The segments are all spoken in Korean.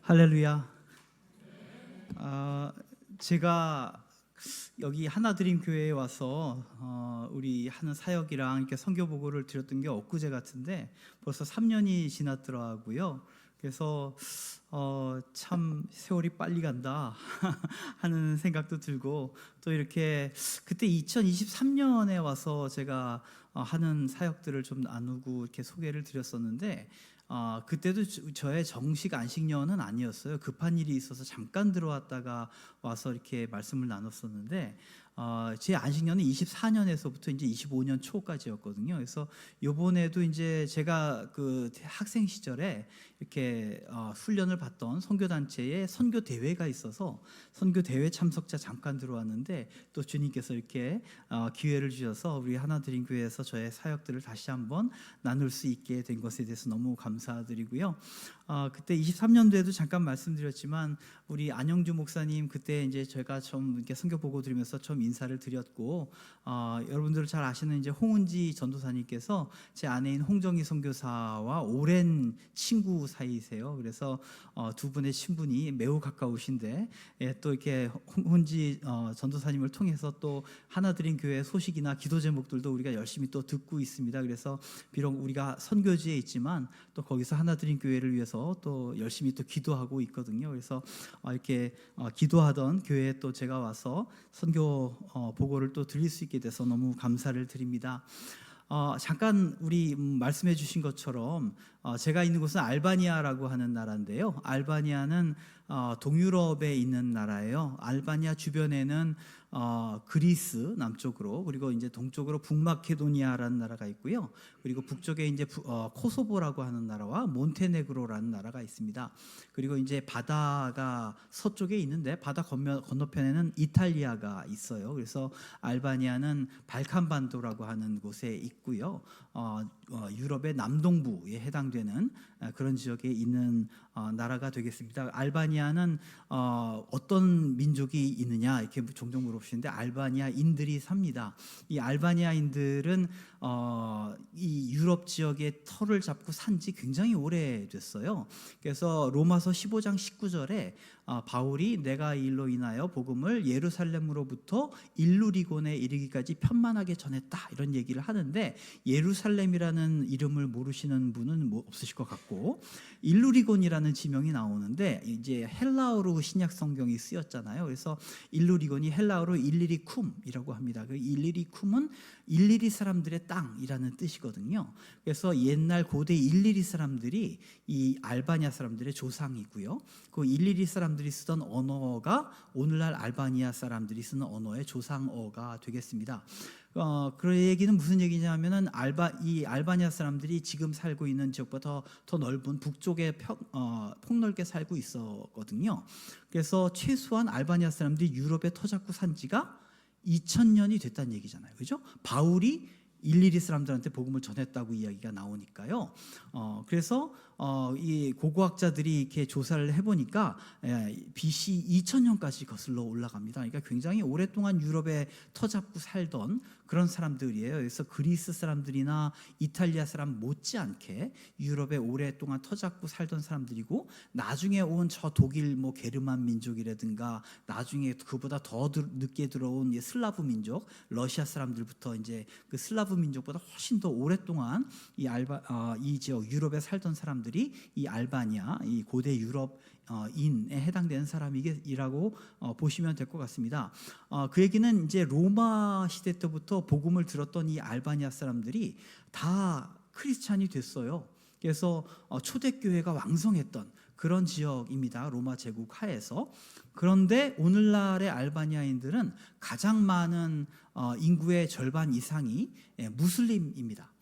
할렐루야. 제가 여기 하나드림 교회에 와서 우리 하는 사역이랑 이렇게 선교 보고를 드렸던 게 엊그제 같은데 벌써 3년이 지났더라고요. 그래서 참 세월이 빨리 간다 하는 생각도 들고, 또 이렇게 그때 2023년에 와서 제가 하는 사역들을 좀 나누고 이렇게 소개를 드렸었는데, 그때도 저의 정식 안식년은 아니었어요. 급한 일이 있어서 잠깐 들어왔다가 와서 이렇게 말씀을 나눴었는데, 제 안식년은 24년에서부터 이제 25년 초까지였거든요. 그래서 요번에도 이제 제가 그 학생 시절에 이렇게 훈련을 받던 선교단체에 선교 대회가 있어서 선교 대회 참석자 잠깐 들어왔는데, 또 주님께서 이렇게 기회를 주셔서 우리 하나드림 교회에서 저의 사역들을 다시 한번 나눌 수 있게 된 것에 대해서 너무 감사드리고요. 그때 23년도에도 잠깐 말씀드렸지만 우리 안영주 목사님 그때 이제 제가 좀 이렇게 선교 보고 드리면서 좀 인사를 드렸고, 여러분들 잘 아시는 이제 홍은지 전도사님께서 제 아내인 홍정희 선교사와 오랜 친구 사이세요. 그래서 두 분의 친분이 매우 가까우신데, 또 이렇게 홍은지 전도사님을 통해서 또 하나드림 교회 소식이나 기도 제목들도 우리가 열심히 또 듣고 있습니다. 그래서 비록 우리가 선교지에 있지만 또 거기서 하나드림 교회를 위해서 또 열심히 또 기도하고 있거든요. 그래서 이렇게 기도하던 교회에 또 제가 와서 선교 보고를 또 드릴 수 있게 돼서 너무 감사를 드립니다. 잠깐 우리 말씀해 주신 것처럼 제가 있는 곳은 알바니아라고 하는 나라인데요. 알바니아는 동유럽에 있는 나라예요. 알바니아 주변에는 그리스 남쪽으로, 그리고 이제 동쪽으로 북마케도니아라는 나라가 있고요. 그리고 북쪽에 이제 코소보라고 하는 나라와 몬테네그로라는 나라가 있습니다. 그리고 이제 바다가 서쪽에 있는데 바다 건너편에는 이탈리아가 있어요. 그래서 알바니아는 발칸반도라고 하는 곳에 있고요. 유럽의 남동부에 해당되는 그런 지역에 있는 나라가 되겠습니다. 알바니아는 어떤 민족이 있느냐 이렇게 종종 물어보시는데, 알바니아인들이 삽니다. 이 알바니아인들은 이 유럽 지역의 터를 잡고 산지 굉장히 오래됐어요. 그래서 로마서 15장 19절에 바울이 내가 이 일로 인하여 복음을 예루살렘으로부터 일루리곤에 이르기까지 편만하게 전했다, 이런 얘기를 하는데, 예루살렘이라는 이름을 모르시는 분은 없으실 것 같고, 일루리곤이라는 지명이 나오는데 이제 헬라어로 신약 성경이 쓰였잖아요. 그래서 일루리곤이 헬라어로 일리리쿰이라고 합니다. 그 일리리쿰은 일리리 사람들의 땅이라는 뜻이거든요. 그래서 옛날 고대 일리리 사람들이 이 알바니아 사람들의 조상이고요. 그 일리리 사람들이 쓰던 언어가 오늘날 알바니아 사람들이 쓰는 언어의 조상어가 되겠습니다. 그 얘기는 무슨 얘기냐면은 이 알바니아 사람들이 지금 살고 있는 지역보다 더 넓은 북쪽에 폭넓게 살고 있었거든요. 그래서 최소한 알바니아 사람들이 유럽에 터잡고 산 지가 2000년이 됐다는 얘기잖아요. 그죠? 바울이 일일이 사람들한테 복음을 전했다고 이야기가 나오니까요. 그래서 이 고고학자들이 이렇게 조사를 해보니까 BC 2000년까지 거슬러 올라갑니다. 그러니까 굉장히 오랫동안 유럽에 터잡고 살던 그런 사람들이에요. 그래서 그리스 사람들이나 이탈리아 사람 못지않게 유럽에 오랫동안 터잡고 살던 사람들이고, 나중에 온 저 독일 게르만 민족이라든가 나중에 그보다 더 늦게 들어온 슬라브 민족, 러시아 사람들부터 이제 그 슬라브 민족보다 훨씬 더 오랫동안 이 지역 유럽에 살던 사람들이 이 알바니아, 이 고대 유럽 인에 해당되는 사람이라고 보시면 될 것 같습니다. 그 얘기는 이제 로마 시대 때부터 복음을 들었던 이 알바니아 사람들이 다 크리스찬이 됐어요. 그래서 초대교회가 왕성했던 그런 지역입니다. 로마 제국 하에서. 그런데 오늘날의 알바니아인들은 가장 많은 인구의 절반 이상이 무슬림입니다.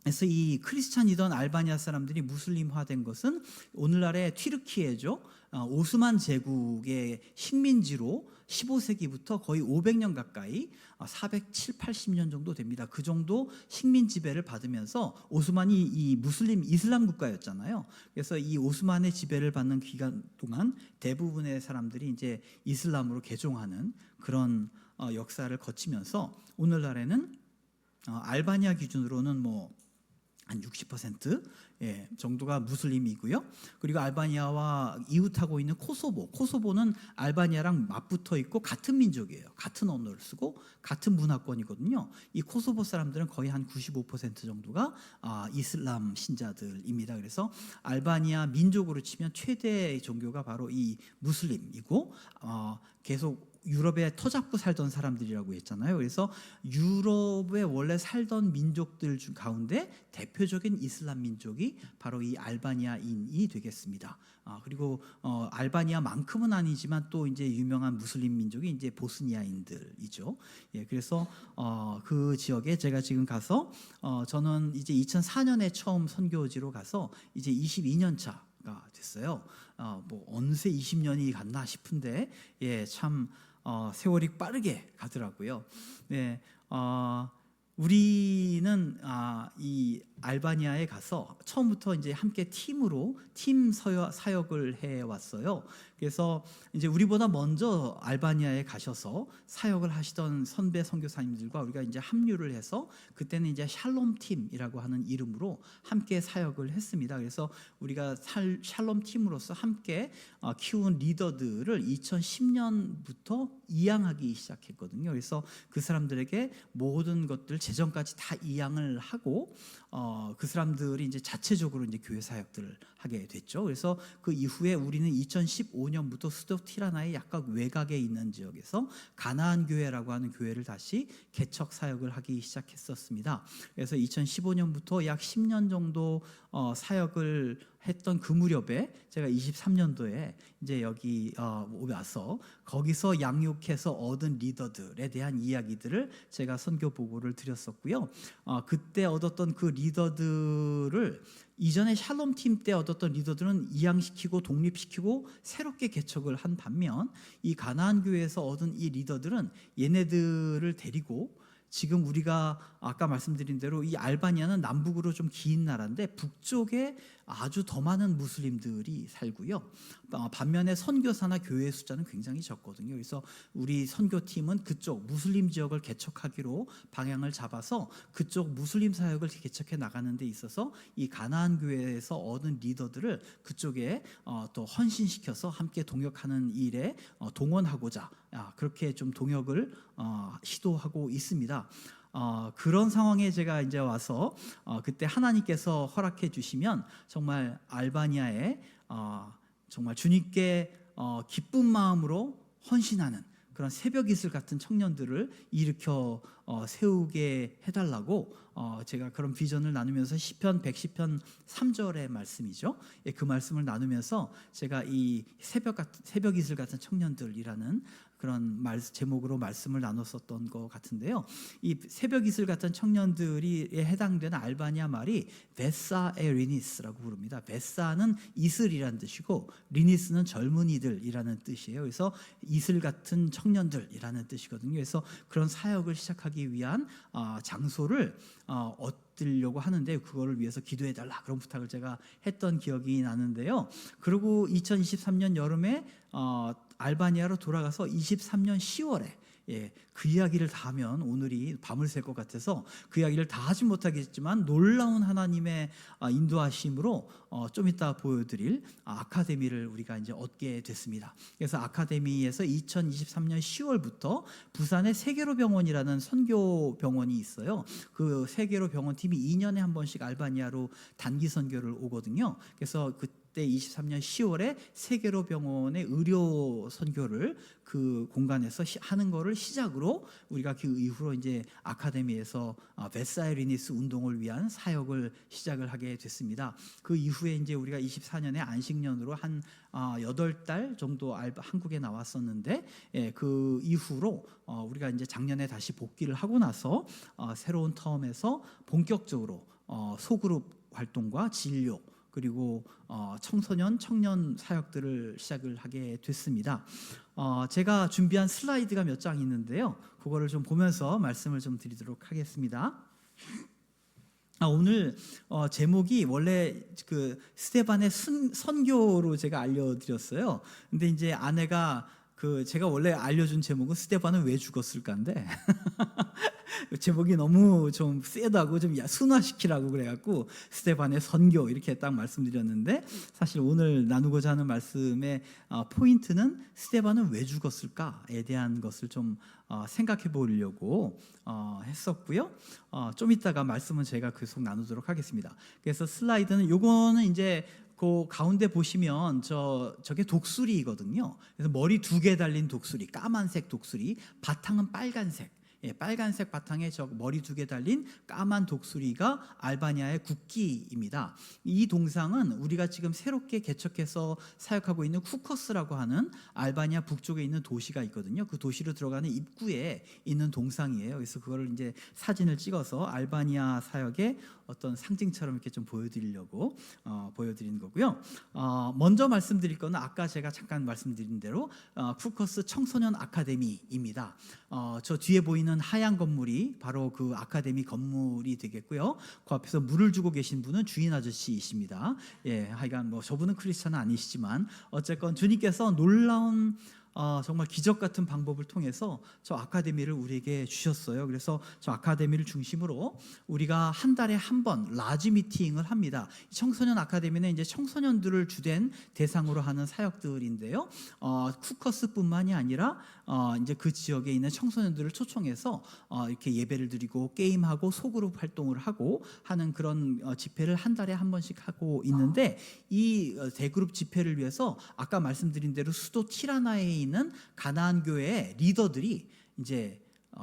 그래서 이 크리스찬이던 알바니아 사람들이 무슬림화된 것은 오늘날의 튀르키예죠. 오스만 제국의 식민지로 15세기부터 거의 500년 가까이 470, 80년 정도 됩니다. 그 정도 식민 지배를 받으면서, 오스만이 이 무슬림 이슬람 국가였잖아요. 그래서 이 오스만의 지배를 받는 기간 동안 대부분의 사람들이 이제 이슬람으로 개종하는 그런 역사를 거치면서 오늘날에는 알바니아 기준으로는 한 60% 정도가 무슬림이고요. 그리고 알바니아와 이웃하고 있는 코소보는 알바니아랑 맞붙어 있고 같은 민족이에요. 같은 언어를 쓰고 같은 문화권이거든요. 이 코소보 사람들은 거의 한 95% 정도가 이슬람 신자들입니다. 그래서 알바니아 민족으로 치면 최대 종교가 바로 이 무슬림이고 계속 유럽에 터잡고 살던 사람들이라고 했잖아요. 그래서 유럽에 원래 살던 민족들 중 가운데 대표적인 이슬람 민족이 바로 이 알바니아인이 되겠습니다. 그리고 알바니아만큼은 아니지만 또 이제 유명한 무슬림 민족이 이제 보스니아인들이죠. 그래서 그 지역에 제가 지금 가서 저는 이제 2004년에 처음 선교지로 가서 이제 22년 차가 됐어요. 뭐 어느새 20년이 갔나 싶은데 참 세월이 빠르게 가더라고요. 우리는 이 알바니아에 가서 처음부터 이제 함께 팀 사역을 해 왔어요. 그래서 이제 우리보다 먼저 알바니아에 가셔서 사역을 하시던 선배 선교사님들과 우리가 이제 합류를 해서 그때는 이제 샬롬 팀이라고 하는 이름으로 함께 사역을 했습니다. 그래서 우리가 샬롬 팀으로서 함께 키운 리더들을 2010년부터 이양하기 시작했거든요. 그래서 그 사람들에게 모든 것들 재정까지 다 이양을 하고 그 사람들이 이제 자체적으로 이제 교회 사역들을 하게 됐죠. 그래서 그 이후에 우리는 2015년부터 수도 티라나의 약간 외곽에 있는 지역에서 가나안 교회라고 하는 교회를 다시 개척 사역을 하기 시작했었습니다. 그래서 2015년부터 약 10년 정도 사역을 했던 그 무렵에 제가 23년도에 이제 여기 와서 거기서 양육해서 얻은 리더들에 대한 이야기들을 제가 선교 보고를 드렸었고요. 그때 얻었던 그 리더들을 이전에 샬롬 팀 때 얻었던 리더들은 이양시키고 독립시키고 새롭게 개척을 한 반면 이 가나안 교회에서 얻은 이 리더들은 얘네들을 데리고 지금 우리가 아까 말씀드린 대로 이 알바니아는 남북으로 좀 긴 나라인데 북쪽에 아주 더 많은 무슬림들이 살고요. 반면에 선교사나 교회 숫자는 굉장히 적거든요. 그래서 우리 선교팀은 그쪽 무슬림 지역을 개척하기로 방향을 잡아서 그쪽 무슬림 사역을 개척해 나가는 데 있어서 이 가나안 교회에서 얻은 리더들을 그쪽에 또 헌신시켜서 함께 동역하는 일에 동원하고자 그렇게 좀 동역을 시도하고 있습니다. 그런 상황에 제가 이제 와서 그때 하나님께서 허락해 주시면 정말 알바니아에 정말 주님께 기쁜 마음으로 헌신하는 그런 새벽 이슬 같은 청년들을 일으켜 세우게 해달라고 제가 그런 비전을 나누면서 시편 110편 3절의 말씀이죠. 그 말씀을 나누면서 제가 이 새벽 이슬 같은 청년들이라는 그런 제목으로 말씀을 나눴었던 것 같은데요. 이 새벽 이슬 같은 청년들이 해당되는 알바니아 말이 베사 에리니스라고 부릅니다. 베사는 이슬이라는 뜻이고 리니스는 젊은이들이라는 뜻이에요. 그래서 이슬 같은 청년들이라는 뜻이거든요. 그래서 그런 사역을 시작하기 위한 장소를 얻으려고 하는데 그거를 위해서 기도해달라 그런 부탁을 제가 했던 기억이 나는데요. 그리고 2023년 여름에 알바니아로 돌아가서 23년 10월에 그 이야기를 다 하면 오늘이 밤을 샐 것 같아서 그 이야기를 다 하진 못하겠지만 놀라운 하나님의 인도하심으로 좀 이따 보여드릴 아카데미를 우리가 이제 얻게 됐습니다. 그래서 아카데미에서 2023년 10월부터 부산에 세계로 병원이라는 선교 병원이 있어요. 그 세계로 병원 팀이 2년에 한 번씩 알바니아로 단기 선교를 오거든요. 그래서 그때 23년 10월에 세계로 병원의 의료 선교를 그 공간에서 하는 거를 시작으로 우리가 그 이후로 이제 아카데미에서 베사이리니스 운동을 위한 사역을 시작을 하게 됐습니다. 그 이후에 이제 우리가 24년에 안식년으로 한 8달 정도 한국에 나왔었는데 그 이후로 우리가 이제 작년에 다시 복귀를 하고 나서 새로운 텀에서 본격적으로 소그룹 활동과 진료 그리고 청년 사역들을 시작을 하게 됐습니다. 제가 준비한 슬라이드가 몇 장 있는데요. 그거를 좀 보면서 말씀을 좀 드리도록 하겠습니다. 오늘 제목이 원래 그 스테반의 선교로 제가 알려드렸어요. 근데 이제 아내가 그 제가 원래 알려준 제목은 스데반은 왜 죽었을까인데 제목이 너무 좀 세다고 좀 순화시키라고 그래갖고 스데반의 선교 이렇게 딱 말씀드렸는데, 사실 오늘 나누고자 하는 말씀의 포인트는 스데반은 왜 죽었을까에 대한 것을 좀 생각해 보려고 했었고요. 좀 이따가 말씀은 제가 계속 나누도록 하겠습니다. 그래서 슬라이드는 요거는 이제 그 가운데 보시면 저게 독수리거든요. 그래서 머리 2개 달린 독수리, 까만색 독수리, 바탕은 빨간색. 빨간색 바탕에 저 머리 2개 달린 까만 독수리가 알바니아의 국기입니다. 이 동상은 우리가 지금 새롭게 개척해서 사역하고 있는 쿠커스라고 하는 알바니아 북쪽에 있는 도시가 있거든요. 그 도시로 들어가는 입구에 있는 동상이에요. 그래서 그거를 이제 사진을 찍어서 알바니아 사역의 어떤 상징처럼 이렇게 좀 보여드리려고 보여드리는 거고요. 먼저 말씀드릴 거는 아까 제가 잠깐 말씀드린 대로 쿠커스 청소년 아카데미입니다. 저 뒤에 보이는 하얀 건물이 바로 그 아카데미 건물이 되겠고요. 그 앞에서 물을 주고 계신 분은 주인 아저씨이십니다. 하여간 뭐 저분은 크리스찬은 아니시지만 어쨌건 주님께서 놀라운 정말 기적 같은 방법을 통해서 저 아카데미를 우리에게 주셨어요. 그래서 저 아카데미를 중심으로 우리가 한 달에 한 번 라지 미팅을 합니다. 청소년 아카데미는 이제 청소년들을 주된 대상으로 하는 사역들인데요. 쿠커스뿐만이 아니라 이제 그 지역에 있는 청소년들을 초청해서 이렇게 예배를 드리고 게임하고 소그룹 활동을 하고 하는 그런 집회를 한 달에 한 번씩 하고 있는데, 이 대그룹 집회를 위해서 아까 말씀드린 대로 수도 티라나에 있는 가나안 교회의 리더들이 이제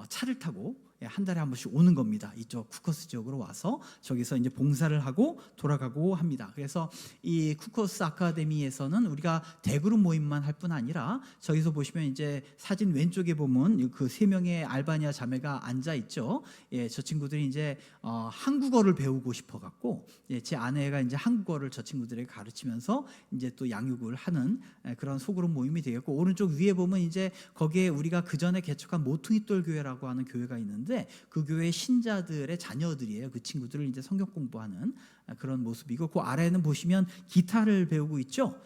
차를 타고 한 달에 한 번씩 오는 겁니다. 이쪽 쿠커스 지역으로 와서 저기서 이제 봉사를 하고 돌아가고 합니다. 그래서 이 쿠커스 아카데미에서는 우리가 대그룹 모임만 할 뿐 아니라 저기서 보시면 이제 사진 왼쪽에 보면 그 3명의 알바니아 자매가 앉아 있죠. 저 친구들이 이제 한국어를 배우고 싶어 갖고 제 아내가 이제 한국어를 저 친구들에게 가르치면서 이제 또 양육을 하는 그런 소그룹 모임이 되겠고, 오른쪽 위에 보면 이제 거기에 우리가 그 전에 개척한 모퉁이돌 교회라고 하는 교회가 있는데 그 교회 신자들의 자녀들이에요. 그 친구들을 이제 성경 공부하는 그런 모습이고, 그 아래는 보시면 기타를 배우고 있죠.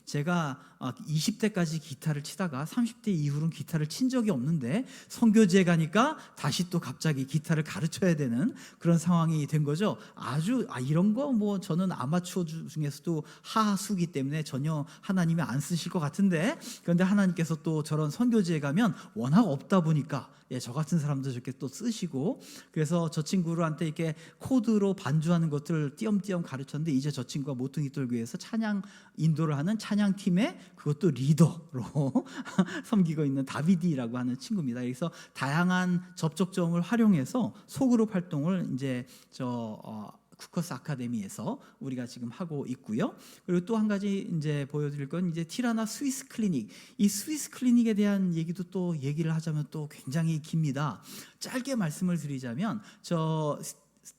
제가 20대까지 기타를 치다가 30대 이후로는 기타를 친 적이 없는데 선교지에 가니까 다시 또 갑자기 기타를 가르쳐야 되는 그런 상황이 된 거죠. 아주 이런 거 뭐 저는 아마추어 중에서도 하수기 때문에 전혀 하나님이 안 쓰실 것 같은데, 그런데 하나님께서 또 저런 선교지에 가면 워낙 없다 보니까 저 같은 사람도 저렇게 또 쓰시고, 그래서 저 친구한테 이렇게 코드로 반주하는 것들을 띄엄띄엄 가르쳤는데, 이제 저 친구가 모퉁이돌 교회에서 찬양 인도를 하는 찬양팀의 그것도 리더로 섬기고 있는 다비디라고 하는 친구입니다. 그래서 다양한 접촉점을 활용해서 소그룹 활동을 이제 쿠커스 아카데미에서 우리가 지금 하고 있고요. 그리고 또 한 가지 이제 보여드릴 건 이제 티라나 스위스 클리닉. 이 스위스 클리닉에 대한 얘기도 또 얘기를 하자면 또 굉장히 깁니다. 짧게 말씀을 드리자면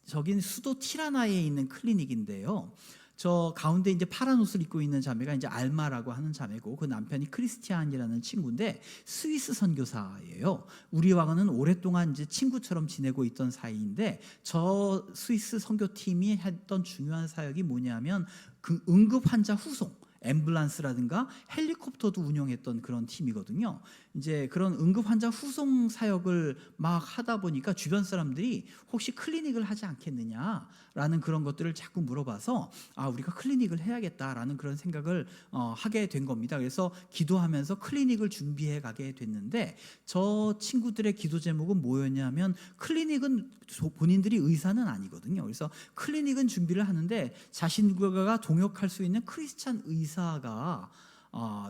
저긴 수도 티라나에 있는 클리닉인데요. 저 가운데 이제 파란 옷을 입고 있는 자매가 이제 알마라고 하는 자매고, 그 남편이 크리스티안이라는 친구인데 스위스 선교사예요. 우리와는 오랫동안 이제 친구처럼 지내고 있던 사이인데, 저 스위스 선교팀이 했던 중요한 사역이 뭐냐면 그 응급 환자 후송, 앰뷸런스라든가 헬리콥터도 운영했던 그런 팀이거든요. 이제 그런 응급 환자 후송 사역을 막 하다 보니까 주변 사람들이 혹시 클리닉을 하지 않겠느냐라는 그런 것들을 자꾸 물어봐서 우리가 클리닉을 해야겠다라는 그런 생각을 하게 된 겁니다. 그래서 기도하면서 클리닉을 준비해 가게 됐는데, 저 친구들의 기도 제목은 뭐였냐면, 클리닉은 본인들이 의사는 아니거든요. 그래서 클리닉은 준비를 하는데 자신과 동역할 수 있는 크리스찬 의사가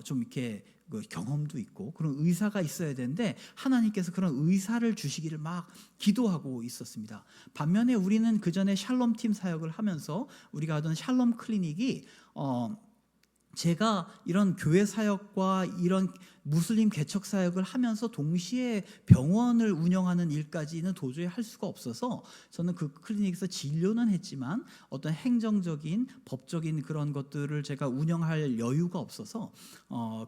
좀 이렇게 경험도 있고 그런 의사가 있어야 되는데, 하나님께서 그런 의사를 주시기를 막 기도하고 있었습니다. 반면에 우리는 그 전에 샬롬 팀 사역을 하면서 우리가 하던 샬롬 클리닉이 제가 이런 교회 사역과 이런 무슬림 개척 사역을 하면서 동시에 병원을 운영하는 일까지는 도저히 할 수가 없어서, 저는 그 클리닉에서 진료는 했지만 어떤 행정적인 법적인 그런 것들을 제가 운영할 여유가 없어서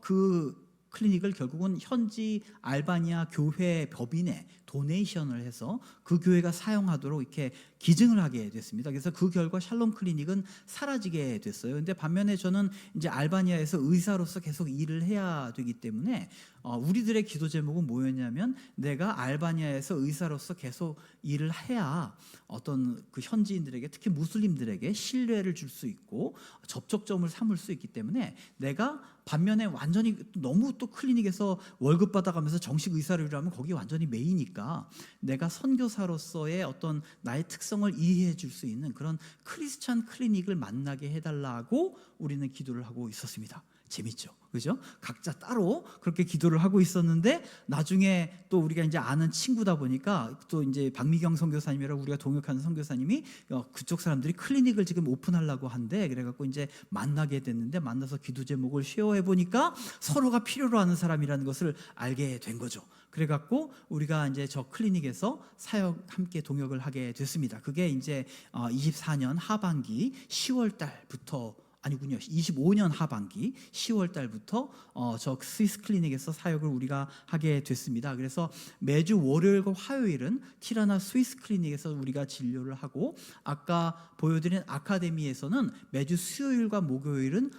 그 클리닉을 결국은 현지 알바니아 교회 법인에 도네이션을 해서 그 교회가 사용하도록 이렇게 기증을 하게 됐습니다. 그래서 그 결과 샬롬 클리닉은 사라지게 됐어요. 근데 반면에 저는 이제 알바니아에서 의사로서 계속 일을 해야 되기 때문에 우리들의 기도 제목은 뭐였냐면, 내가 알바니아에서 의사로서 계속 일을 해야 어떤 그 현지인들에게, 특히 무슬림들에게 신뢰를 줄 수 있고 접촉점을 삼을 수 있기 때문에, 내가 반면에 완전히 너무 또 클리닉에서 월급 받아가면서 정식 의사를 일하면 거기 완전히 메이니까, 내가 선교사로서의 어떤 나의 특성을 이해해 줄 수 있는 그런 크리스찬 클리닉을 만나게 해달라고 우리는 기도를 하고 있었습니다. 재밌죠, 그죠? 각자 따로 그렇게 기도를 하고 있었는데, 나중에 또 우리가 이제 아는 친구다 보니까, 또 이제 박미경 선교사님이라고 우리가 동역하는 선교사님이 그쪽 사람들이 클리닉을 지금 오픈하려고 한대. 그래갖고 이제 만나게 됐는데, 만나서 기도 제목을 쉐어해 보니까 서로가 필요로 하는 사람이라는 것을 알게 된 거죠. 그래갖고 우리가 이제 저 클리닉에서 사역 함께 동역을 하게 됐습니다. 그게 이제 24년 하반기 10월 달부터, 아니군요, 25년 하반기 10월 달부터 저 스위스 클리닉에서 사역을 우리가 하게 됐습니다. 그래서 매주 월요일과 화요일은 티라나 스위스 클리닉에서 우리가 진료를 하고, 아까 보여드린 아카데미에서는 매주 수요일과 목요일은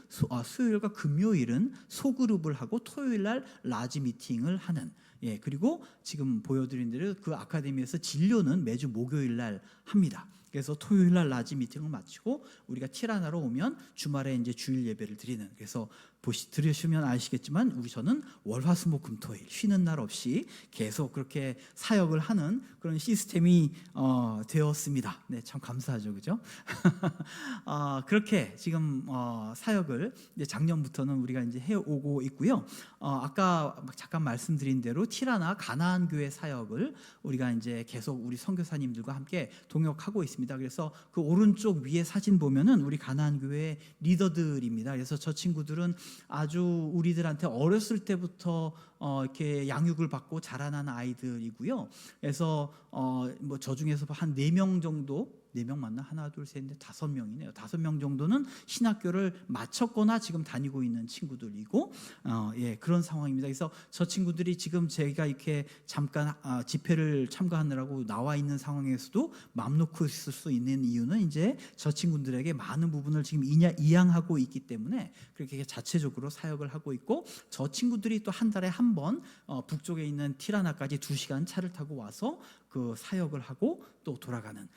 수요일과 금요일은 소그룹을 하고, 토요일 날 라지 미팅을 하는, 그리고 지금 보여드린 대로 그 아카데미에서 진료는 매주 목요일 날 합니다. 그래서 토요일 날 라지 미팅을 마치고 우리가 티라나로 오면 주말에 이제 주일 예배를 드리는, 그래서 들으시면 아시겠지만 저는 월화수목금토일 쉬는 날 없이 계속 그렇게 사역을 하는 그런 시스템이 되었습니다. 네, 참 감사하죠, 그죠? 그렇게 지금 사역을 이제 작년부터는 우리가 이제 해오고 있고요. 아까 잠깐 말씀드린 대로 티라나 가나안 교회 사역을 우리가 이제 계속 우리 선교사님들과 함께 동역하고 있습니다. 그래서 그 오른쪽 위에 사진 보면은 우리 가나안 교회 리더들입니다. 그래서 저 친구들은 아주 우리들한테 어렸을 때부터 이렇게 양육을 받고 자라난 아이들이고요. 그래서 뭐 저 중에서 한 4명 정도, 4명 맞나? 하나, 둘, 셋, 넷, 5명이네요. 5명 정도는 신학교를 마쳤거나 지금 다니고 있는 친구들이고, 그런 상황입니다. 그래서 저 친구들이 지금 제가 이렇게 잠깐 집회를 참가하느라고 나와 있는 상황에서도 맘 놓고 있을 수 있는 이유는, 이제 저 친구들에게 많은 부분을 지금 이양하고 있기 때문에 그렇게 자체적으로 사역을 하고 있고, 저 친구들이 또 한 달에 한 번 북쪽에 있는 티라나까지 2시간 차를 타고 와서 그 사역을 하고 또 돌아가는,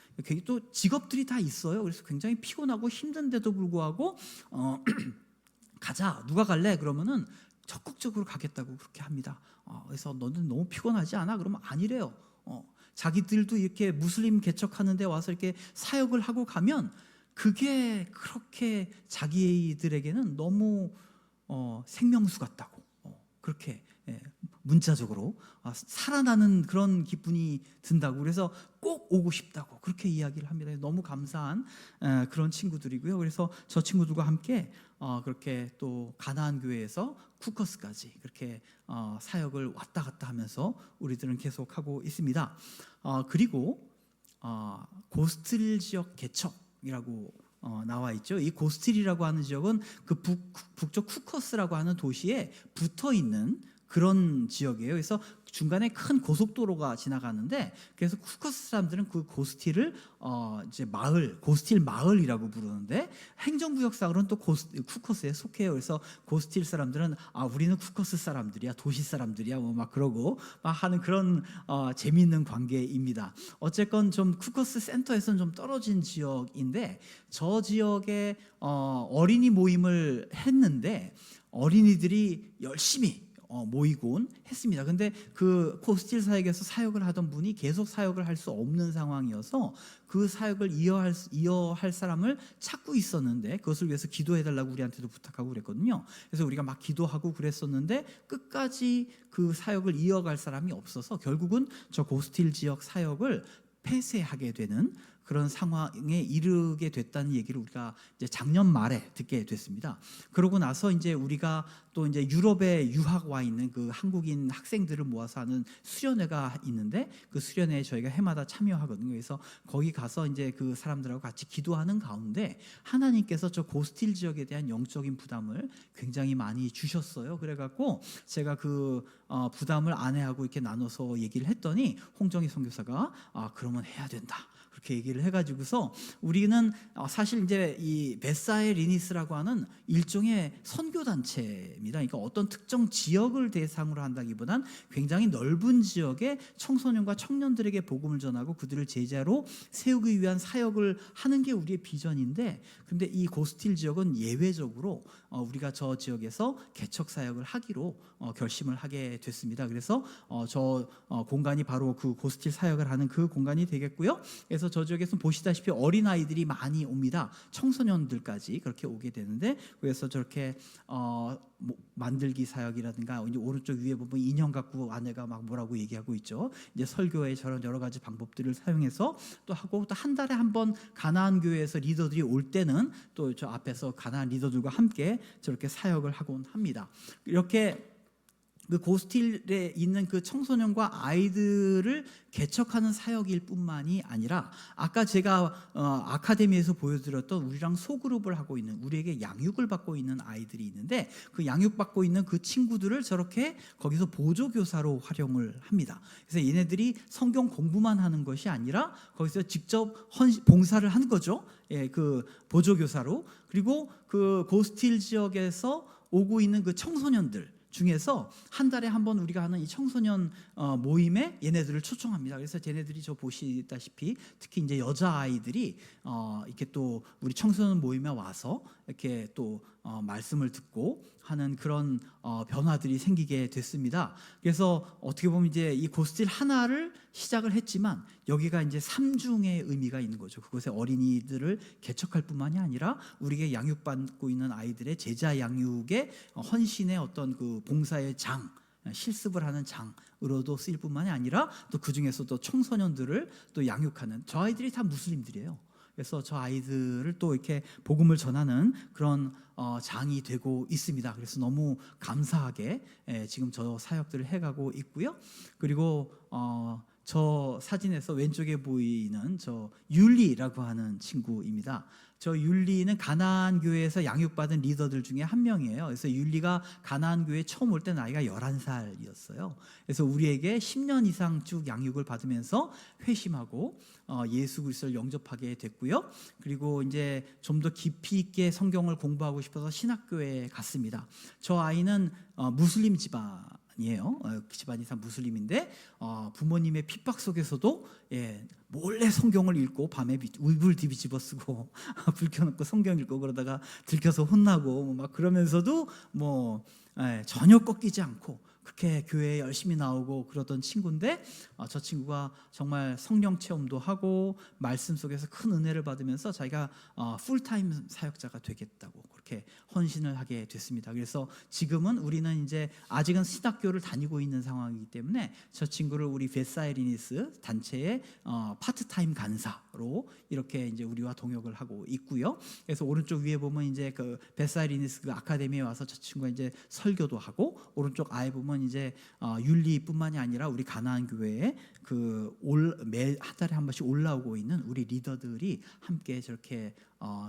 또 직업들이 다 있어요. 그래서 굉장히 피곤하고 힘든데도 불구하고 가자, 누가 갈래? 그러면은 적극적으로 가겠다고 그렇게 합니다. 그래서 너는 너무 피곤하지 않아? 그러면 아니래요. 자기들도 이렇게 무슬림 개척하는 데 와서 이렇게 사역을 하고 가면 그게 그렇게 자기들에게는 너무 생명수 같다고, 그렇게 문자적으로 살아나는 그런 기분이 든다고, 그래서 꼭 오고 싶다고 그렇게 이야기를 합니다. 너무 감사한 그런 친구들이고요. 그래서 저 친구들과 함께 그렇게 또 가나안 교회에서 쿠커스까지 그렇게 사역을 왔다 갔다 하면서 우리들은 계속하고 있습니다. 그리고 고스틸 지역 개척이라고 나와 있죠. 이 고스틸이라고 하는 지역은 그 북쪽 쿠커스라고 하는 도시에 붙어 있는 그런 지역이에요. 그래서 중간에 큰 고속도로가 지나가는데, 그래서 쿠커스 사람들은 그 고스틸을 이제 고스틸 마을이라고 부르는데, 행정구역상으로는 또 쿠커스에 속해요. 그래서 고스틸 사람들은 우리는 쿠커스 사람들이야, 도시 사람들이야, 뭐 막 그러고 막 하는 그런 재미있는 관계입니다. 어쨌건 좀 쿠커스 센터에서는 좀 떨어진 지역인데, 저 지역에 어린이 모임을 했는데 어린이들이 열심히 모이곤 했습니다. 근데 그 코스틸 사역에서 사역을 하던 분이 계속 사역을 할 수 없는 상황이어서 그 사역을 이어할 사람을 찾고 있었는데, 그것을 위해서 기도해달라고 우리한테도 부탁하고 그랬거든요. 그래서 우리가 막 기도하고 그랬었는데 끝까지 그 사역을 이어갈 사람이 없어서 결국은 저 고스틸 지역 사역을 폐쇄하게 되는 그런 상황에 이르게 됐다는 얘기를 우리가 이제 작년 말에 듣게 됐습니다. 그러고 나서 이제 우리가 또 이제 유럽에 유학 와 있는 그 한국인 학생들을 모아서 하는 수련회가 있는데 그 수련회에 저희가 해마다 참여하거든요. 그래서 거기 가서 이제 그 사람들하고 같이 기도하는 가운데 하나님께서 저 고스틸 지역에 대한 영적인 부담을 굉장히 많이 주셨어요. 그래갖고 제가 그 부담을 아내하고 이렇게 나눠서 얘기를 했더니 홍정희 선교사가 그러면 해야 된다. 그렇게 얘기를 해가지고서 우리는 사실 이제 이 베사에 리니스라고 하는 일종의 선교 단체입니다. 그러니까 어떤 특정 지역을 대상으로 한다기보단 굉장히 넓은 지역의 청소년과 청년들에게 복음을 전하고 그들을 제자로 세우기 위한 사역을 하는 게 우리의 비전인데, 근데 이 고스틸 지역은 예외적으로 우리가 저 지역에서 개척 사역을 하기로 결심을 하게 됐습니다. 그래서 저 공간이 바로 그 고스틸 사역을 하는 그 공간이 되겠고요. 그래서 저 지역에서 보시다시피 어린 아이들이 많이 옵니다. 청소년들까지 그렇게 오게 되는데, 그래서 저렇게 만들기 사역이라든가 이제 오른쪽 위에 보면 인형 갖고 아내가 막 뭐라고 얘기하고 있죠. 이제 설교의 저런 여러 가지 방법들을 사용해서 또 하고, 또 한 달에 한 번 가나안 교회에서 리더들이 올 때는 또 저 앞에서 가나안 리더들과 함께 저렇게 사역을 하곤 합니다. 이렇게 그 고스틸에 있는 그 청소년과 아이들을 개척하는 사역일 뿐만이 아니라 아까 제가 아카데미에서 보여드렸던 우리랑 소그룹을 하고 있는, 우리에게 양육을 받고 있는 아이들이 있는데 그 양육받고 있는 그 친구들을 저렇게 거기서 보조교사로 활용을 합니다. 그래서 얘네들이 성경 공부만 하는 것이 아니라 거기서 직접 봉사를 하는 거죠. 예, 그 보조교사로. 그리고 그 고스틸 지역에서 오고 있는 그 청소년들 중에서 한 달에 한 번 우리가 하는 이 청소년 모임에 얘네들을 초청합니다. 그래서 얘네들이 저 보시다시피 특히 이제 여자 아이들이 이렇게 또 우리 청소년 모임에 와서 이렇게 또 말씀을 듣고 하는 그런 변화들이 생기게 됐습니다. 그래서 어떻게 보면 이제 이 고스틸 하나를 시작을 했지만 여기가 이제 삼중의 의미가 있는 거죠. 그곳에 어린이들을 개척할 뿐만이 아니라 우리에게 양육받고 있는 아이들의 제자 양육의 헌신의 어떤 그 봉사의 장, 실습을 하는 장으로도 쓰일 뿐만이 아니라 또 그 중에서도 청소년들을 또 양육하는, 저 아이들이 다 무슬림들이에요. 그래서 저 아이들을 또 이렇게 복음을 전하는 그런 장이 되고 있습니다. 그래서 너무 감사하게 지금 저 사역들을 해가고 있고요. 그리고 저 사진에서 왼쪽에 보이는 저 율리라고 하는 친구입니다. 저 율리는 가나안 교회에서 양육받은 리더들 중에 한 명이에요. 그래서 율리가 가나안 교회에 처음 올 때 나이가 11살이었어요. 그래서 우리에게 10년 이상 쭉 양육을 받으면서 회심하고 예수 그리스도를 영접하게 됐고요. 그리고 이제 좀 더 깊이 있게 성경을 공부하고 싶어서 신학교에 갔습니다. 저 아이는 무슬림 집안이에요. 집안이 다 무슬림인데 부모님의 핍박 속에서도 몰래 성경을 읽고 밤에 이불 뒤집어 쓰고 불 켜놓고 성경 읽고 그러다가 들켜서 혼나고 막 그러면서도 전혀 꺾이지 않고 그렇게 교회에 열심히 나오고 그러던 친구인데 저 친구가 정말 성령 체험도 하고 말씀 속에서 큰 은혜를 받으면서 자기가 풀타임 사역자가 되겠다고 그렇게 헌신을 하게 됐습니다. 그래서 지금은 우리는 이제 아직은 신학교를 다니고 있는 상황이기 때문에 저 친구를 우리 베사에리니스 단체의 파트타임 간사로 이렇게 이제 우리와 동역을 하고 있고요. 그래서 오른쪽 위에 보면 이제 그 베사에리니스 그 아카데미에 와서 저 친구가 이제 설교도 하고, 오른쪽 아래 보면 이제 율리뿐만이 아니라 우리 가나안 교회에 매 한 달에 한 번씩 올라오고 있는 우리 리더들이 함께 저렇게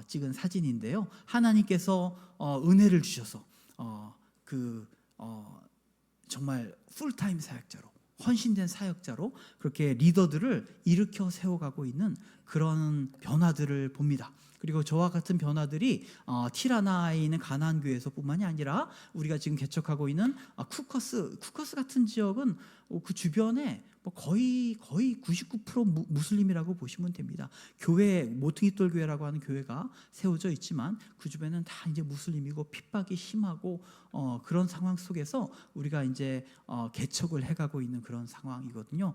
찍은 사진인데요. 하나님께서 은혜를 주셔서 정말 풀타임 사역자로, 헌신된 사역자로 그렇게 리더들을 일으켜 세워가고 있는 그런 변화들을 봅니다. 그리고 저와 같은 변화들이 티라나에 있는 가나안 교회에서뿐만이 아니라 우리가 지금 개척하고 있는 쿠커스 같은 지역은 그 주변에 거의 99% 무슬림이라고 보시면 됩니다. 교회 모퉁이돌 교회라고 하는 교회가 세워져 있지만 그 주변은 다 이제 무슬림이고 핍박이 심하고 그런 상황 속에서 우리가 이제 개척을 해가고 있는 그런 상황이거든요.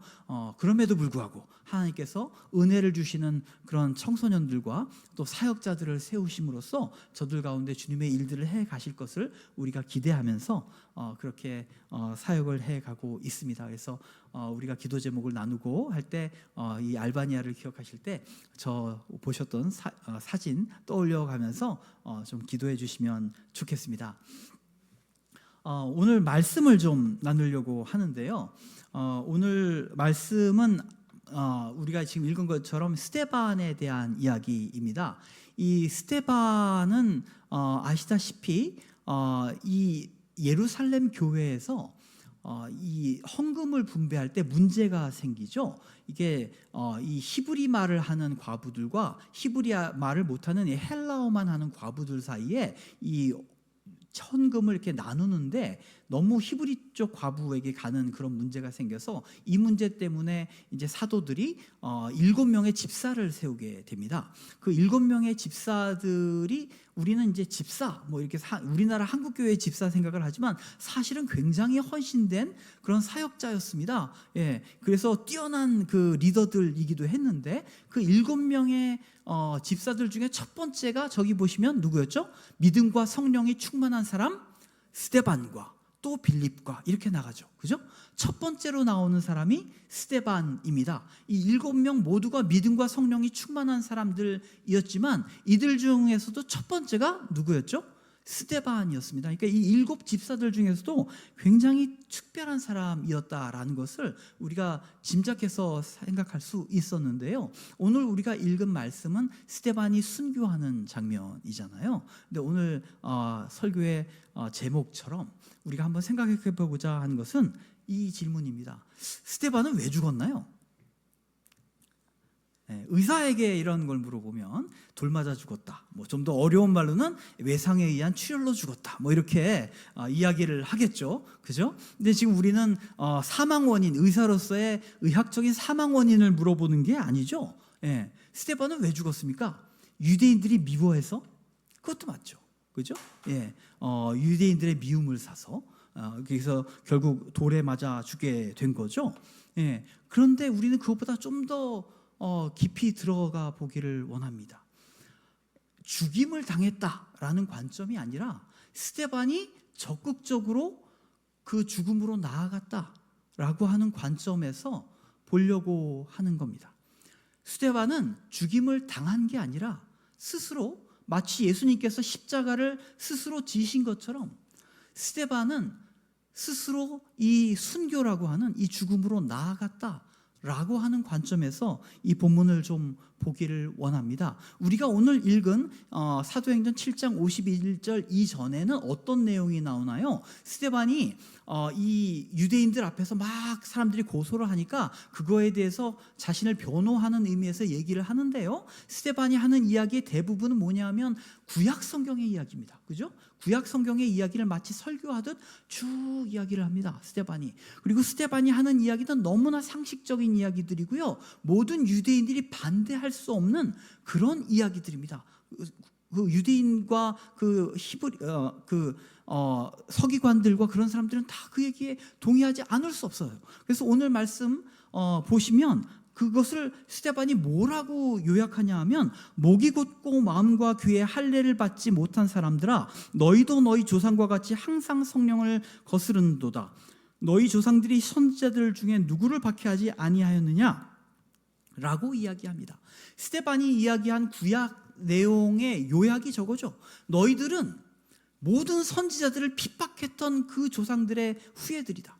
그럼에도 불구하고 하나님께서 은혜를 주시는 그런 청소년들과 또 사역자들을 세우심으로써 저들 가운데 주님의 일들을 해 가실 것을 우리가 기대하면서 그렇게 사역을 해 가고 있습니다. 그래서 우리가 기도 제목을 나누고 할 때 이 알바니아를 기억하실 때 저 보셨던 사진 떠올려가면서 좀 기도해 주시면 좋겠습니다. 오늘 말씀을 좀 나누려고 하는데요. 오늘 말씀은 우리가 지금 읽은 것처럼 스데반에 대한 이야기입니다. 이 스데반은 아시다시피 이 예루살렘 교회에서 이 헌금을 분배할 때 문제가 생기죠. 이게 이 히브리 말을 하는 과부들과 히브리 말을 못하는 헬라어만 하는 과부들 사이에 이 헌금을 이렇게 나누는데 너무 히브리 쪽 과부에게 가는 그런 문제가 생겨서 이 문제 때문에 이제 사도들이 7명의 집사를 세우게 됩니다. 그 7명의 집사들이 우리는 이제 집사 뭐 이렇게 우리나라 한국교회 집사 생각을 하지만 사실은 굉장히 헌신된 그런 사역자였습니다. 예, 그래서 뛰어난 그 리더들이기도 했는데 그 7명의 집사들 중에 첫 번째가 저기 보시면 누구였죠? 믿음과 성령이 충만한 사람 스데반과 또 빌립과 이렇게 나가죠. 그죠? 첫 번째로 나오는 사람이 스데반입니다. 이 7명 모두가 믿음과 성령이 충만한 사람들이었지만 이들 중에서도 첫 번째가 누구였죠? 스데반이었습니다. 그러니까 이 7 집사들 중에서도 굉장히 특별한 사람이었다라는 것을 우리가 짐작해서 생각할 수 있었는데요. 오늘 우리가 읽은 말씀은 스데반이 순교하는 장면이잖아요. 근데 오늘 설교의 제목처럼 우리가 한번 생각해 보고자 하는 것은 이 질문입니다. 스데반은 왜 죽었나요? 의사에게 이런 걸 물어보면 돌 맞아 죽었다. 뭐 좀 더 어려운 말로는 외상에 의한 출혈로 죽었다. 뭐 이렇게 이야기를 하겠죠. 그죠? 근데 지금 우리는 사망 원인, 의사로서의 의학적인 사망 원인을 물어보는 게 아니죠. 스데반은 왜 죽었습니까? 유대인들이 미워해서? 그것도 맞죠. 그죠? 유대인들의 미움을 사서 그래서 결국 돌에 맞아 죽게 된 거죠. 그런데 우리는 그것보다 좀 더 깊이 들어가 보기를 원합니다. 죽임을 당했다라는 관점이 아니라 스데반이 적극적으로 그 죽음으로 나아갔다라고 하는 관점에서 보려고 하는 겁니다. 스데반은 죽임을 당한 게 아니라 스스로 마치 예수님께서 십자가를 스스로 지신 것처럼 스데반은 스스로 이 순교라고 하는 이 죽음으로 나아갔다라고 하는 관점에서 이 본문을 좀 보기를 원합니다. 우리가 오늘 읽은 사도행전 7장 51절 이전에는 어떤 내용이 나오나요? 스데반이 이 유대인들 앞에서 막 사람들이 고소를 하니까 그거에 대해서 자신을 변호하는 의미에서 얘기를 하는데요. 스데반이 하는 이야기의 대부분은 뭐냐면 구약 성경의 이야기입니다. 그죠? 구약 성경의 이야기를 마치 설교하듯 쭉 이야기를 합니다. 스데반이. 그리고 스데반이 하는 이야기는 너무나 상식적인 이야기들이고요. 모든 유대인들이 반대할 수 없는 그런 이야기들입니다. 그 유대인과 그 히브리 서기관들과 그런 사람들은 다 그 얘기에 동의하지 않을 수 없어요. 그래서 오늘 말씀 보시면 그것을 스데반이 뭐라고 요약하냐 하면 목이 곧고 마음과 귀에 할례를 받지 못한 사람들아 너희도 너희 조상과 같이 항상 성령을 거스른도다. 너희 조상들이 선지자들 중에 누구를 박해하지 아니하였느냐? 라고 이야기합니다. 스데반이 이야기한 구약 내용의 요약이 저거죠. 너희들은 모든 선지자들을 핍박했던 그 조상들의 후예들이다.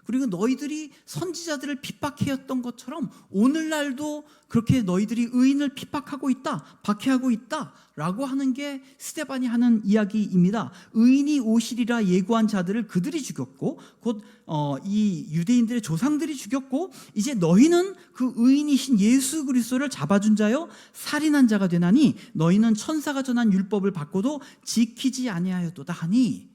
그리고 너희들이 선지자들을 핍박해왔던 것처럼 오늘날도 그렇게 너희들이 의인을 핍박하고 있다, 박해하고 있다 라고 하는 게 스데반이 하는 이야기입니다. 의인이 오시리라 예고한 자들을 그들이 죽였고 곧 이 유대인들의 조상들이 죽였고 이제 너희는 그 의인이신 예수 그리스도를 잡아준 자여 살인한 자가 되나니 너희는 천사가 전한 율법을 받고도 지키지 아니하였도다 하니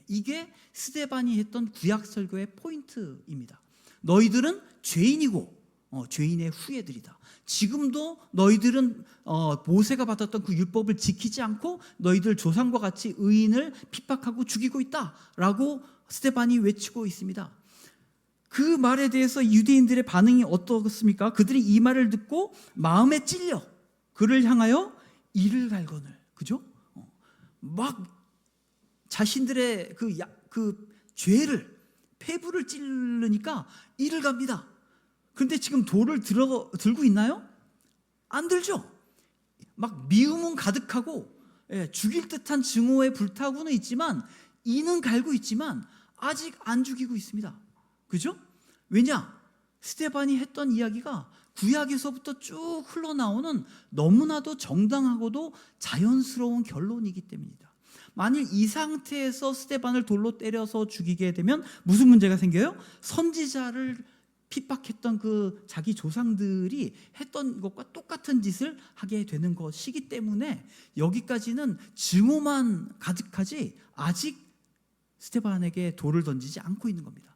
이게 스데반이 했던 구약 설교의 포인트입니다. 너희들은 죄인이고 죄인의 후예들이다. 지금도 너희들은 모세가 받았던 그 율법을 지키지 않고 너희들 조상과 같이 의인을 핍박하고 죽이고 있다라고 스데반이 외치고 있습니다. 그 말에 대해서 유대인들의 반응이 어떻습니까? 그들이 이 말을 듣고 마음에 찔려 그를 향하여 이를 갈거늘, 그죠? 막 자신들의 그 죄를, 폐부를 찌르니까 이를 갑니다. 근데 지금 돌을 들고 있나요? 안 들죠. 막 미움은 가득하고 죽일 듯한 증오에 불타고는 있지만 이는 갈고 있지만 아직 안 죽이고 있습니다. 그죠? 왜냐? 스데반이 했던 이야기가 구약에서부터 쭉 흘러나오는 너무나도 정당하고도 자연스러운 결론이기 때문입니다. 만일 이 상태에서 스데반을 돌로 때려서 죽이게 되면 무슨 문제가 생겨요? 선지자를 핍박했던 그 자기 조상들이 했던 것과 똑같은 짓을 하게 되는 것이기 때문에 여기까지는 증오만 가득하지 아직 스데반에게 돌을 던지지 않고 있는 겁니다.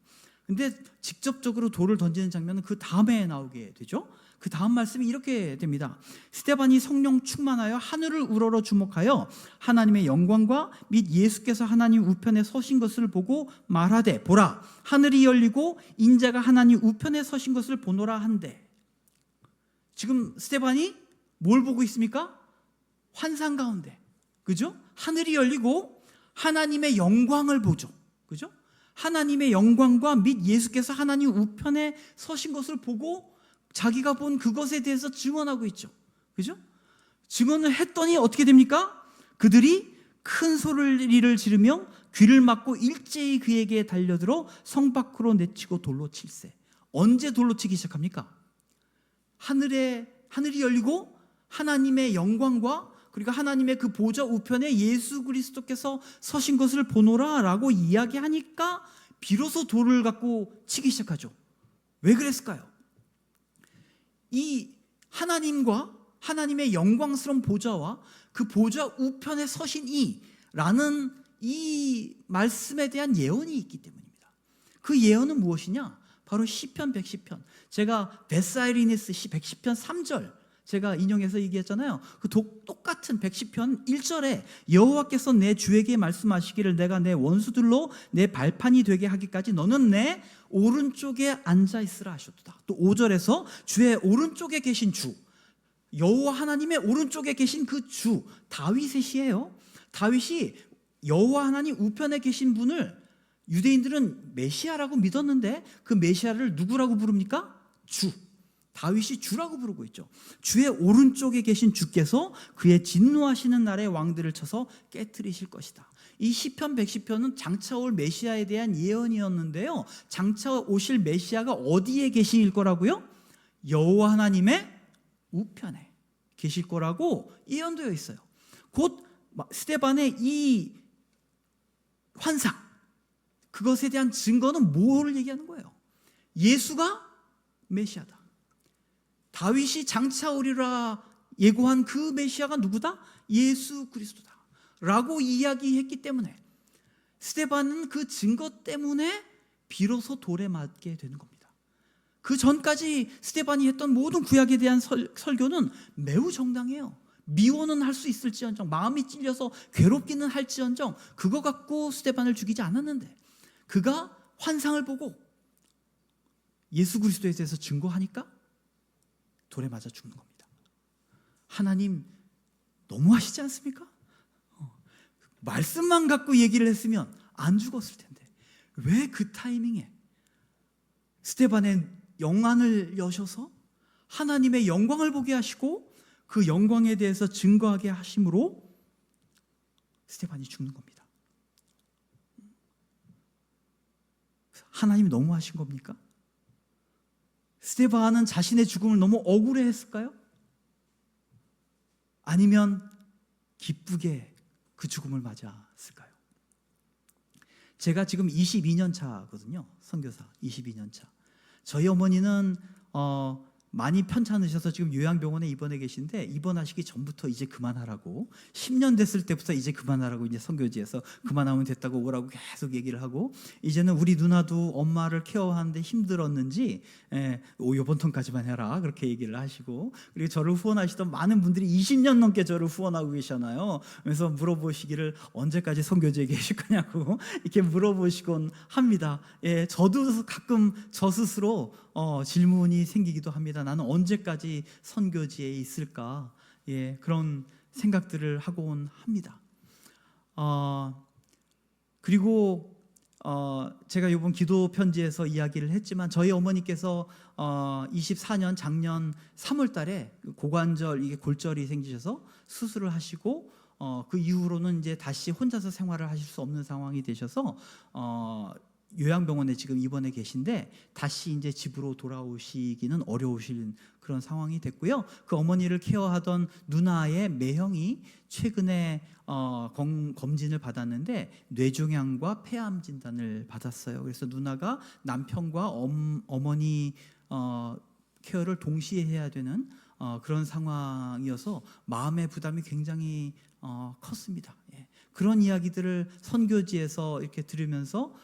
근데 직접적으로 돌을 던지는 장면은 그 다음에 나오게 되죠. 그 다음 말씀이 이렇게 됩니다. 스데반이 성령 충만하여 하늘을 우러러 주목하여 하나님의 영광과 및 예수께서 하나님 우편에 서신 것을 보고 말하되 보라 하늘이 열리고 인자가 하나님 우편에 서신 것을 보노라 한대. 지금 스데반이 뭘 보고 있습니까? 환상 가운데, 그죠? 하늘이 열리고 하나님의 영광을 보죠. 그죠? 하나님의 영광과 및 예수께서 하나님 우편에 서신 것을 보고 자기가 본 그것에 대해서 증언하고 있죠. 그죠? 증언을 했더니 어떻게 됩니까? 그들이 큰 소리를 지르며 귀를 막고 일제히 그에게 달려들어 성 밖으로 내치고 돌로 칠세. 언제 돌로 치기 시작합니까? 하늘이 열리고 하나님의 영광과 그리고 하나님의 그 보좌 우편에 예수 그리스도께서 서신 것을 보노라 라고 이야기하니까 비로소 돌을 갖고 치기 시작하죠. 왜 그랬을까요? 이 하나님과 하나님의 영광스러운 보좌와 그 보좌 우편에 서신 이라는 이 말씀에 대한 예언이 있기 때문입니다. 그 예언은 무엇이냐? 바로 시편 110편. 제가 데사이리니스 110편 3절 제가 인용해서 얘기했잖아요. 그 똑같은 110편 1절에 여호와께서 내 주에게 말씀하시기를 내가 내 원수들로 내 발판이 되게 하기까지 너는 내 오른쪽에 앉아 있으라 하셨도다. 또 5절에서 주의 오른쪽에 계신 주, 여호와 하나님의 오른쪽에 계신 그 주 다윗의 시예요. 다윗이 여호와 하나님 우편에 계신 분을 유대인들은 메시아라고 믿었는데 그 메시아를 누구라고 부릅니까? 주. 다윗이 주라고 부르고 있죠. 주의 오른쪽에 계신 주께서 그의 진노하시는 날에 왕들을 쳐서 깨트리실 것이다. 이 시편 110편은 장차 올 메시아에 대한 예언이었는데요. 장차 오실 메시아가 어디에 계실 거라고요? 여호와 하나님의 우편에 계실 거라고 예언되어 있어요. 곧 스데반의 이 환상, 그것에 대한 증거는 뭐를 얘기하는 거예요? 예수가 메시아다. 다윗이 장차 오리라 예고한 그 메시아가 누구다? 예수 그리스도다 라고 이야기했기 때문에 스데반은 그 증거 때문에 비로소 돌에 맞게 되는 겁니다. 그 전까지 스데반이 했던 모든 구약에 대한 설교는 매우 정당해요. 미워는 할 수 있을지언정, 마음이 찔려서 괴롭기는 할지언정 그거 갖고 스데반을 죽이지 않았는데 그가 환상을 보고 예수 그리스도에 대해서 증거하니까 돌에 맞아 죽는 겁니다. 하나님 너무하시지 않습니까? 말씀만 갖고 얘기를 했으면 안 죽었을 텐데 왜 그 타이밍에 스데반의 영안을 여셔서 하나님의 영광을 보게 하시고 그 영광에 대해서 증거하게 하심으로 스데반이 죽는 겁니다. 하나님이 너무하신 겁니까? 스데반은 자신의 죽음을 너무 억울해했을까요? 아니면 기쁘게 그 죽음을 맞았을까요? 제가 지금 22년 차거든요. 선교사 22년 차. 저희 어머니는 많이 편찮으셔서 지금 요양병원에 입원해 계신데 입원하시기 전부터 이제 그만하라고 10년 됐을 때부터 이제 그만하라고 이제 선교지에서 그만하면 됐다고 오라고 계속 얘기를 하고 이제는 우리 누나도 엄마를 케어하는데 힘들었는지 요번 턴까지만 해라 그렇게 얘기를 하시고 그리고 저를 후원하시던 많은 분들이 20년 넘게 저를 후원하고 계시잖아요. 그래서 물어보시기를 언제까지 선교지에 계실 거냐고 이렇게 물어보시곤 합니다. 저도 가끔 저 스스로 질문이 생기기도 합니다. 나는 언제까지 선교지에 있을까? 그런 생각들을 하곤 합니다. 그리고 제가 이번 기도 편지에서 이야기를 했지만 저희 어머니께서 24년 작년 3월 달에 고관절 이게 골절이 생기셔서 수술을 하시고 그 이후로는 이제 다시 혼자서 생활을 하실 수 없는 상황이 되셔서 요양병원에 지금 입원해 계신데 다시 이제 집으로 돌아오시기는 어려우신 그런 상황이 됐고요. 그 어머니를 케어하던 누나의 매형이 최근에 검진을 받았는데 뇌종양과 폐암 진단을 받았어요. 그래서 누나가 남편과 어머니 케어를 동시에 해야 되는 그런 상황이어서 마음의 부담이 굉장히 컸습니다. 예. 그런 이야기들을 선교지에서 이렇게 들으면서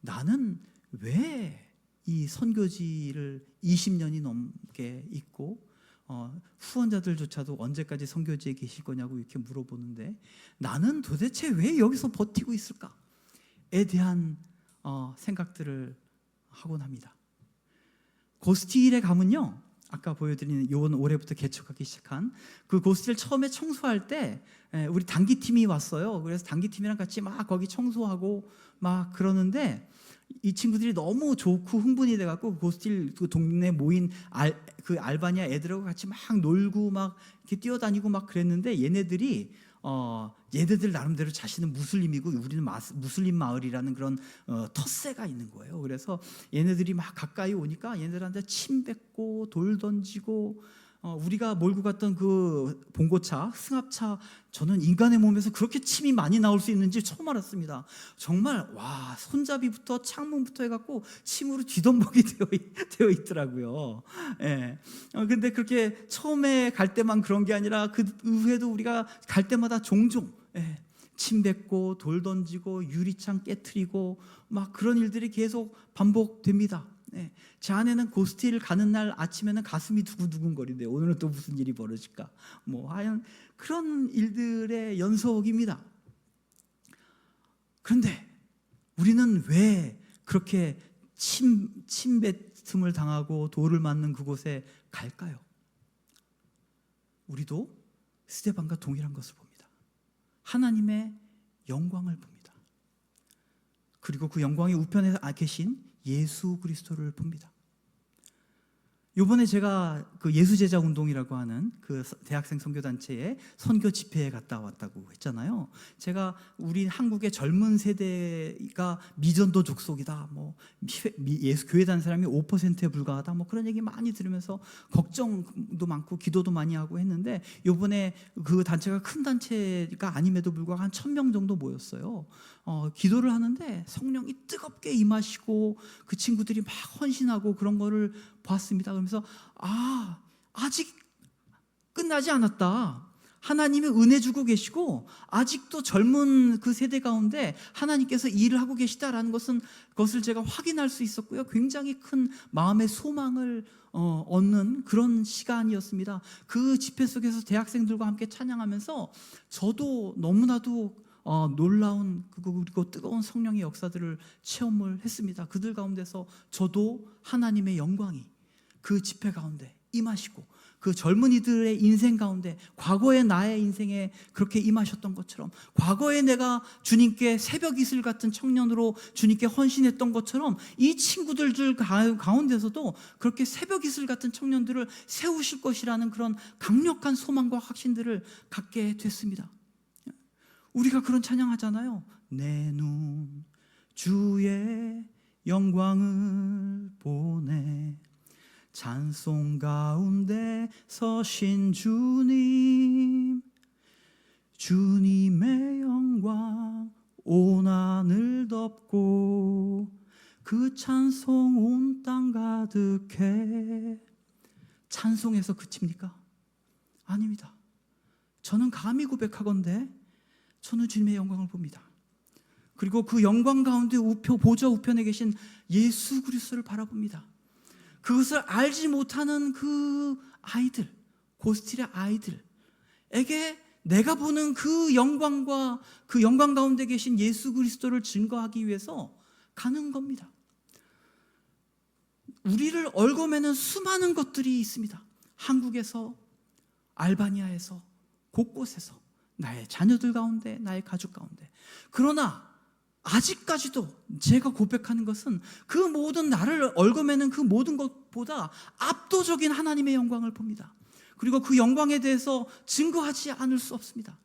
나는 왜 이 선교지를 20년이 넘게 있고 후원자들조차도 언제까지 선교지에 계실 거냐고 이렇게 물어보는데 나는 도대체 왜 여기서 버티고 있을까에 대한 생각들을 하곤 합니다. 고스틸에 가면요, 아까 보여드리는 이번 올해부터 개척하기 시작한 그 고스틸 처음에 청소할 때 우리 단기팀이 왔어요. 그래서 단기팀이랑 같이 막 거기 청소하고 막 그러는데 이 친구들이 너무 좋고 흥분이 돼갖고 고스틸 그 동네 모인 그 알바니아 애들하고 같이 막 놀고 막 이렇게 뛰어다니고 막 그랬는데 얘네들 나름대로 자신은 무슬림이고 우리는 무슬림 마을이라는 그런 텃세가 있는 거예요. 그래서 얘네들이 막 가까이 오니까 얘네들한테 침 뱉고 돌 던지고 우리가 몰고 갔던 그 봉고차, 승합차, 저는 인간의 몸에서 그렇게 침이 많이 나올 수 있는지 처음 알았습니다. 정말 와, 손잡이부터 창문부터 해갖고 침으로 뒤덮먹이 되어 있더라고요. 예. 근데 그렇게 처음에 갈 때만 그런 게 아니라 그 후에도 우리가 갈 때마다 종종 침 뱉고 돌 던지고 유리창 깨트리고 막 그런 일들이 계속 반복됩니다. 제 아내는 고스틸 가는 날 아침에는 가슴이 두근두근거리는데 오늘은 또 무슨 일이 벌어질까? 하여간 그런 일들의 연속입니다. 그런데 우리는 왜 그렇게 침뱉음을 당하고 돌을 맞는 그곳에 갈까요? 우리도 스데반과 동일한 것을 봅니다. 하나님의 영광을 봅니다. 그리고 그 영광의 우편에 계신 예수 그리스도를 봅니다. 이번에 제가 그 예수제자 운동이라고 하는 그 대학생 선교단체에 선교 집회에 갔다 왔다고 했잖아요. 제가 우리 한국의 젊은 세대가 미전도 족속이다, 예수 교회 다니는 사람이 5%에 불과하다, 그런 얘기 많이 들으면서 걱정도 많고 기도도 많이 하고 했는데 이번에 그 단체가 큰 단체가 아님에도 불구하고 한 1,000명 정도 모였어요. 기도를 하는데 성령이 뜨겁게 임하시고 그 친구들이 막 헌신하고 그런 거를 봤습니다. 그러면서 아직 끝나지 않았다. 하나님이 은혜 주고 계시고 아직도 젊은 그 세대 가운데 하나님께서 일을 하고 계시다라는 것을 제가 확인할 수 있었고요. 굉장히 큰 마음의 소망을 얻는 그런 시간이었습니다. 그 집회 속에서 대학생들과 함께 찬양하면서 저도 너무나도 놀라운 그리고 뜨거운 성령의 역사들을 체험을 했습니다. 그들 가운데서 저도 하나님의 영광이 그 집회 가운데 임하시고 그 젊은이들의 인생 가운데 과거의 나의 인생에 그렇게 임하셨던 것처럼 과거에 내가 주님께 새벽 이슬 같은 청년으로 주님께 헌신했던 것처럼 이 친구들 가운데서도 그렇게 새벽 이슬 같은 청년들을 세우실 것이라는 그런 강력한 소망과 확신들을 갖게 됐습니다. 우리가 그런 찬양하잖아요. 내 눈 주의 영광을 보네. 찬송 가운데 서신 주님, 주님의 영광 온 하늘 덮고 그 찬송 온 땅 가득해. 찬송에서 그칩니까? 아닙니다. 저는 감히 고백하건대 저는 주님의 영광을 봅니다. 그리고 그 영광 가운데 보좌 우편에 계신 예수 그리스도를 바라봅니다. 그것을 알지 못하는 그 아이들, 고스틸의 아이들에게 내가 보는 그 영광과 그 영광 가운데 계신 예수 그리스도를 증거하기 위해서 가는 겁니다. 우리를 얽어매는 수많은 것들이 있습니다. 한국에서, 알바니아에서, 곳곳에서, 나의 자녀들 가운데, 나의 가족 가운데. 그러나 아직까지도 제가 고백하는 것은 그 모든 나를 얽어매는 그 모든 것보다 압도적인 하나님의 영광을 봅니다. 그리고 그 영광에 대해서 증거하지 않을 수 없습니다.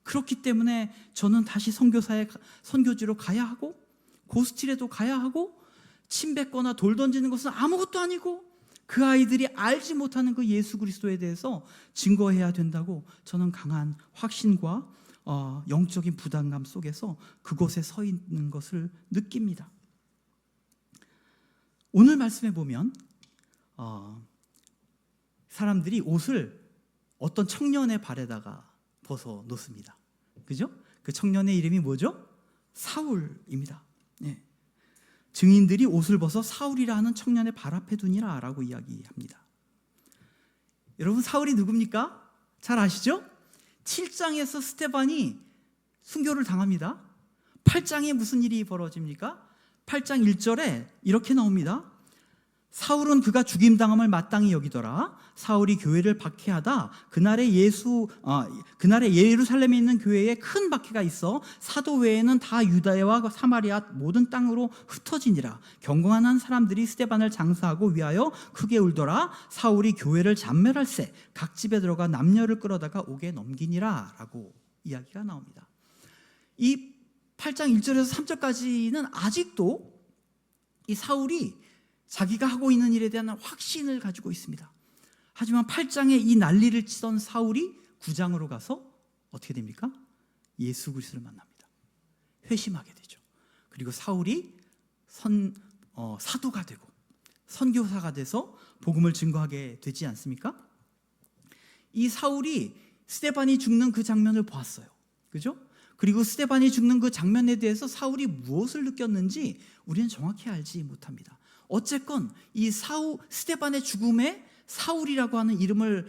그렇기 때문에 저는 다시 선교지로 가야 하고, 고스틸에도 가야 하고, 침 뱉거나 돌 던지는 것은 아무것도 아니고, 그 아이들이 알지 못하는 그 예수 그리스도에 대해서 증거해야 된다고 저는 강한 확신과 영적인 부담감 속에서 그곳에 서 있는 것을 느낍니다. 오늘 말씀에 보면 사람들이 옷을 어떤 청년의 발에다가 벗어 놓습니다. 그죠? 그 청년의 이름이 뭐죠? 사울입니다. 네. 증인들이 옷을 벗어 사울이라 하는 청년의 발 앞에 두니라 라고 이야기합니다. 여러분, 사울이 누굽니까? 잘 아시죠? 7장에서 스데반이 순교를 당합니다. 8장에 무슨 일이 벌어집니까? 8장 1절에 이렇게 나옵니다. 사울은 그가 죽임당함을 마땅히 여기더라. 사울이 교회를 박해하다 그날에 예루살렘에 있는 교회에 큰 박해가 있어 사도 외에는 다 유다와 사마리아 모든 땅으로 흩어지니라. 경건한 사람들이 스데반을 장사하고 위하여 크게 울더라. 사울이 교회를 잔멸할세 각 집에 들어가 남녀를 끌어다가 옥에 넘기니라 라고 이야기가 나옵니다. 이 8장 1절에서 3절까지는 아직도 이 사울이 자기가 하고 있는 일에 대한 확신을 가지고 있습니다. 하지만 8장에 이 난리를 치던 사울이 9장으로 가서 어떻게 됩니까? 예수 그리스도를 만납니다. 회심하게 되죠. 그리고 사울이 사도가 되고 선교사가 돼서 복음을 증거하게 되지 않습니까? 이 사울이 스데반이 죽는 그 장면을 보았어요. 그죠? 그리고 스데반이 죽는 그 장면에 대해서 사울이 무엇을 느꼈는지 우리는 정확히 알지 못합니다. 어쨌건 이 스데반의 죽음에 사울이라고 하는 이름을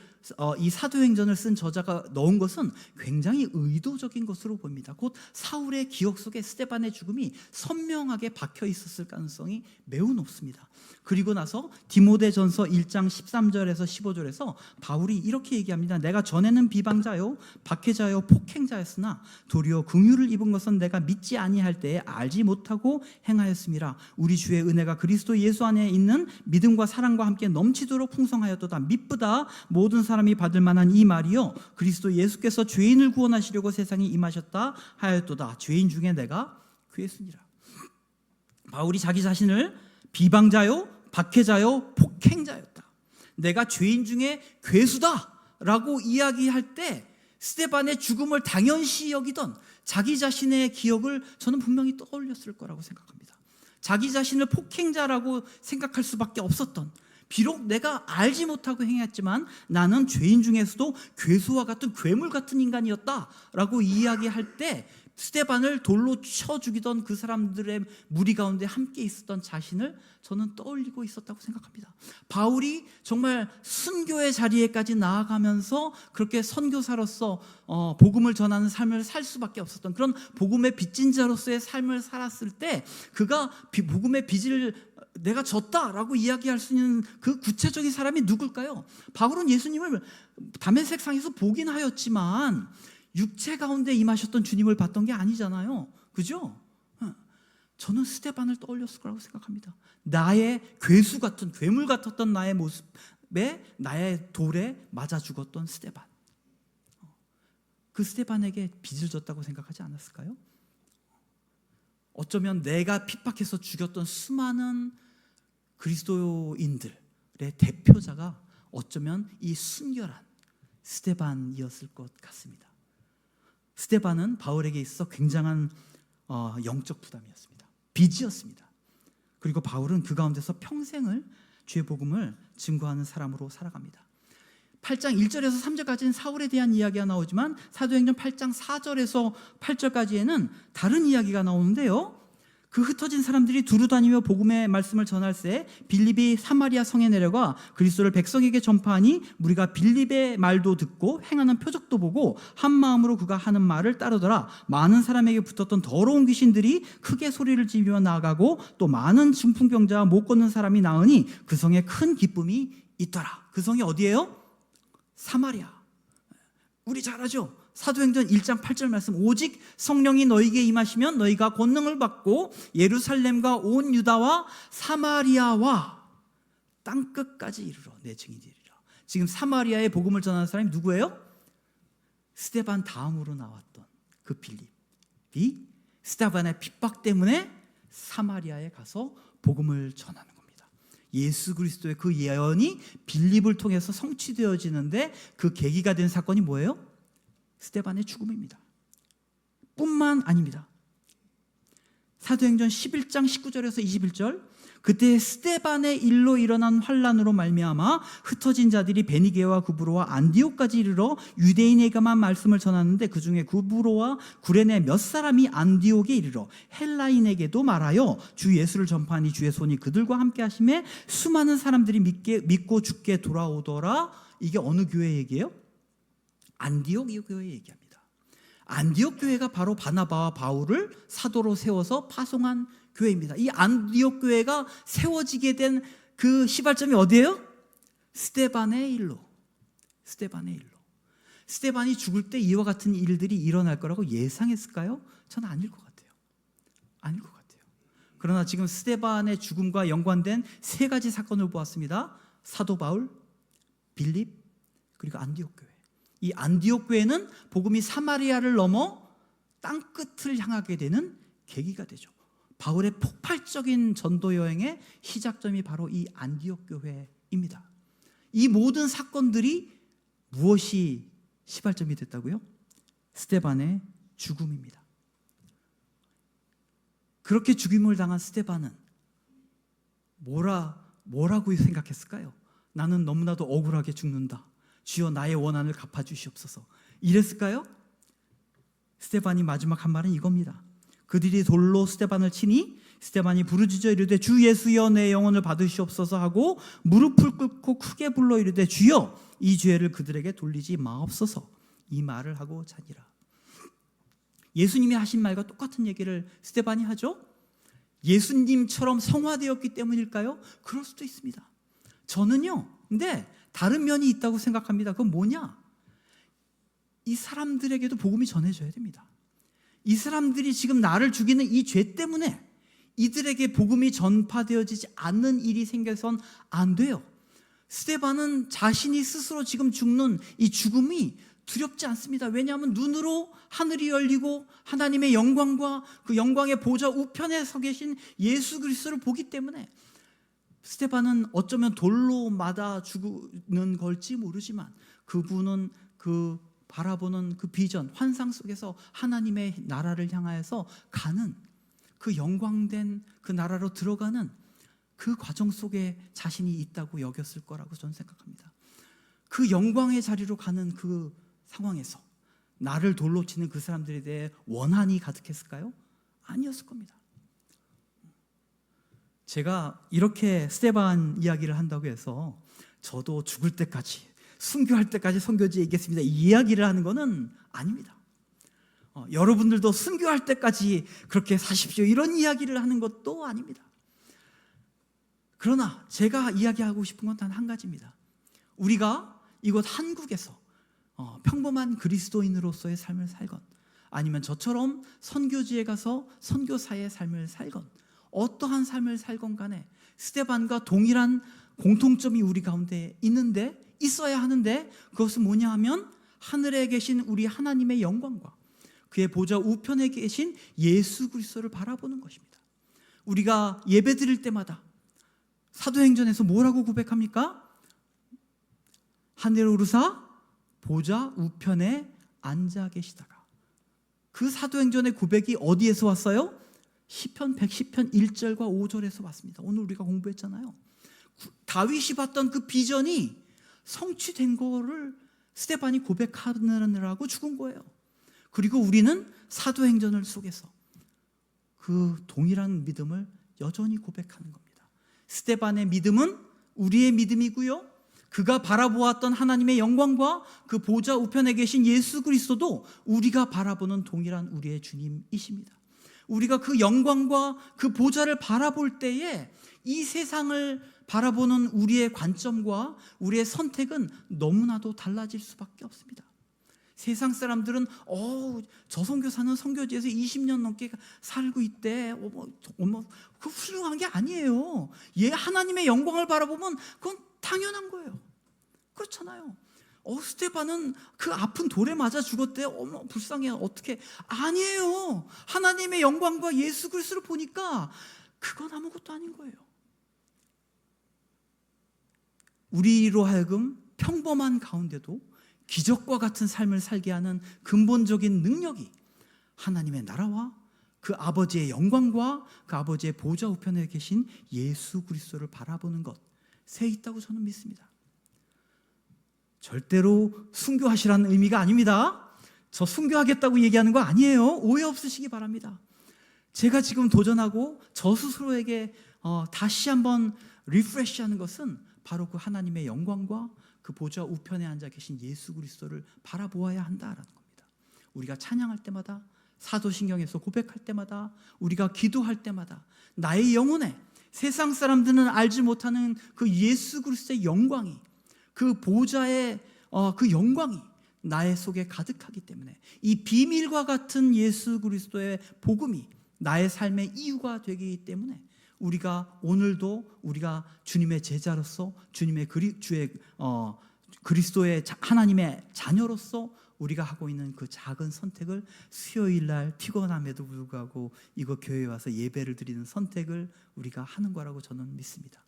이 사도행전을 쓴 저자가 넣은 것은 굉장히 의도적인 것으로 보입니다. 곧 사울의 기억 속에 스데반의 죽음이 선명하게 박혀 있었을 가능성이 매우 높습니다. 그리고 나서 디모데전서 1장 13절에서 15절에서 바울이 이렇게 얘기합니다. 내가 전에는 비방자요 박해자요 폭행자였으나 도리어 긍휼을 입은 것은 내가 믿지 아니할 때에 알지 못하고 행하였음이라. 우리 주의 은혜가 그리스도 예수 안에 있는 믿음과 사랑과 함께 넘치도록 풍성하였도다. 미쁘다 모든 사람이 받을 만한 이 말이요 그리스도 예수께서 죄인을 구원하시려고 세상에 임하셨다 하였도다. 죄인 중에 내가 그랬으니라. 바울이 자기 자신을 비방자요 박해자요 폭행자였다. 내가 죄인 중에 괴수다라고 이야기할 때 스데반의 죽음을 당연시 여기던 자기 자신의 기억을 저는 분명히 떠올렸을 거라고 생각합니다. 자기 자신을 폭행자라고 생각할 수밖에 없었던, 비록 내가 알지 못하고 행했지만 나는 죄인 중에서도 괴수와 같은 괴물 같은 인간이었다라고 이야기할 때 스데반을 돌로 쳐 죽이던 그 사람들의 무리 가운데 함께 있었던 자신을 저는 떠올리고 있었다고 생각합니다. 바울이 정말 순교의 자리에까지 나아가면서 그렇게 선교사로서 복음을 전하는 삶을 살 수밖에 없었던 그런 복음의 빚진 자로서의 삶을 살았을 때 그가 복음의 빚을 내가 졌다라고 이야기할 수 있는 그 구체적인 사람이 누굴까요? 바울은 예수님을 다메섹 상에서 보긴 하였지만 육체 가운데 임하셨던 주님을 봤던 게 아니잖아요. 그죠? 저는 스데반을 떠올렸을 거라고 생각합니다. 나의 괴수 같은, 괴물 같았던 나의 모습에 나의 돌에 맞아 죽었던 스데반. 그 스데반에게 빚을 졌다고 생각하지 않았을까요? 어쩌면 내가 핍박해서 죽였던 수많은 그리스도인들의 대표자가 어쩌면 이 순결한 스데반이었을 것 같습니다. 스데반은 바울에게 있어 굉장한 영적 부담이었습니다. 빚이었습니다. 그리고 바울은 그 가운데서 평생을 주의 복음을 증거하는 사람으로 살아갑니다. 8장 1절에서 3절까지는 사울에 대한 이야기가 나오지만 사도행전 8장 4절에서 8절까지에는 다른 이야기가 나오는데요. 그 흩어진 사람들이 두루 다니며 복음의 말씀을 전할새 빌립이 사마리아 성에 내려가 그리스도를 백성에게 전파하니 무리가 빌립의 말도 듣고 행하는 표적도 보고 한 마음으로 그가 하는 말을 따르더라. 많은 사람에게 붙었던 더러운 귀신들이 크게 소리를 지르며 나아가고 또 많은 중풍병자와 못 걷는 사람이 나으니 그 성에 큰 기쁨이 있더라. 그 성이 어디예요? 사마리아. 우리 잘 알죠? 사도행전 1장 8절 말씀, 오직 성령이 너희에게 임하시면 너희가 권능을 받고 예루살렘과 온 유다와 사마리아와 땅끝까지 이르러 내 증인이리라. 지금 사마리아에 복음을 전하는 사람이 누구예요? 스데반 다음으로 나왔던 그 빌립이 스데반의 핍박 때문에 사마리아에 가서 복음을 전하는 겁니다. 예수 그리스도의 그 예언이 빌립을 통해서 성취되어지는데 그 계기가 된 사건이 뭐예요? 스데반의 죽음입니다. 뿐만 아닙니다. 사도행전 11장 19절에서 21절, 그때 스데반의 일로 일어난 환란으로 말미암아 흩어진 자들이 베니게와 구브로와 안디옥까지 이르러 유대인에게만 말씀을 전하는데 그 중에 구브로와 구레네 몇 사람이 안디옥에 이르러 헬라인에게도 말하여 주 예수를 전파하니 주의 손이 그들과 함께 하심에 수많은 사람들이 믿고 죽게 돌아오더라. 이게 어느 교회 얘기예요? 안디옥 교회 얘기합니다. 안디옥 교회가 바로 바나바와 바울을 사도로 세워서 파송한 교회입니다. 이 안디옥 교회가 세워지게 된 그 시발점이 어디예요? 스데반의 일로. 스데반이 죽을 때 이와 같은 일들이 일어날 거라고 예상했을까요? 저는 아닐 것 같아요. 그러나 지금 스데반의 죽음과 연관된 세 가지 사건을 보았습니다. 사도 바울, 빌립, 그리고 안디옥 교회. 이 안디옥 교회는 복음이 사마리아를 넘어 땅끝을 향하게 되는 계기가 되죠. 바울의 폭발적인 전도 여행의 시작점이 바로 이 안디옥 교회입니다. 이 모든 사건들이 무엇이 시발점이 됐다고요? 스데반의 죽음입니다. 그렇게 죽임을 당한 스데반은 뭐라고 생각했을까요? 나는 너무나도 억울하게 죽는다. 주여 나의 원한을 갚아주시옵소서. 이랬을까요? 스데반이 마지막 한 말은 이겁니다. 그들이 돌로 스데반을 치니 스데반이 부르짖어 이르되 주 예수여 내 영혼을 받으시옵소서 하고 무릎을 꿇고 크게 불러 이르되 주여 이 죄를 그들에게 돌리지 마옵소서. 이 말을 하고 자니라. 예수님이 하신 말과 똑같은 얘기를 스데반이 하죠. 예수님처럼 성화되었기 때문일까요? 그럴 수도 있습니다. 저는요, 근데 다른 면이 있다고 생각합니다. 그건 뭐냐? 이 사람들에게도 복음이 전해져야 됩니다. 이 사람들이 지금 나를 죽이는 이 죄 때문에 이들에게 복음이 전파되어지지 않는 일이 생겨선 안 돼요. 스데반은 자신이 스스로 지금 죽는 이 죽음이 두렵지 않습니다. 왜냐하면 눈으로 하늘이 열리고 하나님의 영광과 그 영광의 보좌 우편에 서 계신 예수 그리스도를 보기 때문에 스데반은 어쩌면 돌로 맞아 죽는 걸지 모르지만 그분은 그 바라보는 그 비전, 환상 속에서 하나님의 나라를 향하여서 가는 그 영광된 그 나라로 들어가는 그 과정 속에 자신이 있다고 여겼을 거라고 저는 생각합니다. 그 영광의 자리로 가는 그 상황에서 나를 돌로 치는 그 사람들에 대해 원한이 가득했을까요? 아니었을 겁니다. 제가 이렇게 스데반 이야기를 한다고 해서 저도 죽을 때까지 순교할 때까지 선교지에 있겠습니다 이 이야기를 하는 것은 아닙니다. 여러분들도 순교할 때까지 그렇게 사십시오 이런 이야기를 하는 것도 아닙니다. 그러나 제가 이야기하고 싶은 건 단 한 가지입니다. 우리가 이곳 한국에서 평범한 그리스도인으로서의 삶을 살건 아니면 저처럼 선교지에 가서 선교사의 삶을 살건 어떠한 삶을 살건 간에 스데반과 동일한 공통점이 우리 가운데 있어야 하는데 그것은 뭐냐 하면 하늘에 계신 우리 하나님의 영광과 그의 보좌 우편에 계신 예수 그리스도를 바라보는 것입니다. 우리가 예배 드릴 때마다 사도행전에서 뭐라고 고백합니까? 하늘 오르사 보좌 우편에 앉아 계시다가 그 사도행전의 고백이 어디에서 왔어요? 시편 110편 1절과 5절에서 왔습니다. 오늘 우리가 공부했잖아요. 다윗이 봤던 그 비전이 성취된 거를 스데반이 고백하느라고 죽은 거예요. 그리고 우리는 사도행전을 속에서 그 동일한 믿음을 여전히 고백하는 겁니다. 스데반의 믿음은 우리의 믿음이고요. 그가 바라보았던 하나님의 영광과 그 보좌 우편에 계신 예수 그리스도도 우리가 바라보는 동일한 우리의 주님이십니다. 우리가 그 영광과 그 보좌를 바라볼 때에 이 세상을 바라보는 우리의 관점과 우리의 선택은 너무나도 달라질 수밖에 없습니다. 세상 사람들은 저 선교사는 선교지에서 20년 넘게 살고 있대. 그 훌륭한 게 아니에요. 하나님의 영광을 바라보면 그건 당연한 거예요. 그렇잖아요. 스데반은 그 아픈 돌에 맞아 죽었대. 불쌍해. 어떻게? 아니에요. 하나님의 영광과 예수 그리스도를 보니까 그건 아무것도 아닌 거예요. 우리로 하여금 평범한 가운데도 기적과 같은 삶을 살게 하는 근본적인 능력이 하나님의 나라와 그 아버지의 영광과 그 아버지의 보좌 우편에 계신 예수 그리스도를 바라보는 것에 있다고 저는 믿습니다. 절대로 순교하시라는 의미가 아닙니다. 저 순교하겠다고 얘기하는 거 아니에요. 오해 없으시기 바랍니다. 제가 지금 도전하고 저 스스로에게 다시 한번 리프레시하는 것은 바로 그 하나님의 영광과 그 보좌 우편에 앉아 계신 예수 그리스도를 바라보아야 한다라는 겁니다. 우리가 찬양할 때마다, 사도신경에서 고백할 때마다, 우리가 기도할 때마다 나의 영혼에 세상 사람들은 알지 못하는 그 예수 그리스도의 영광이, 그 보좌의 그 영광이 나의 속에 가득하기 때문에 이 비밀과 같은 예수 그리스도의 복음이 나의 삶의 이유가 되기 때문에 우리가 오늘도 우리가 주님의 제자로서 주님의 그리스도의 하나님의 자녀로서 우리가 하고 있는 그 작은 선택을 수요일 날 피곤함에도 불구하고 이거 교회에 와서 예배를 드리는 선택을 우리가 하는 거라고 저는 믿습니다.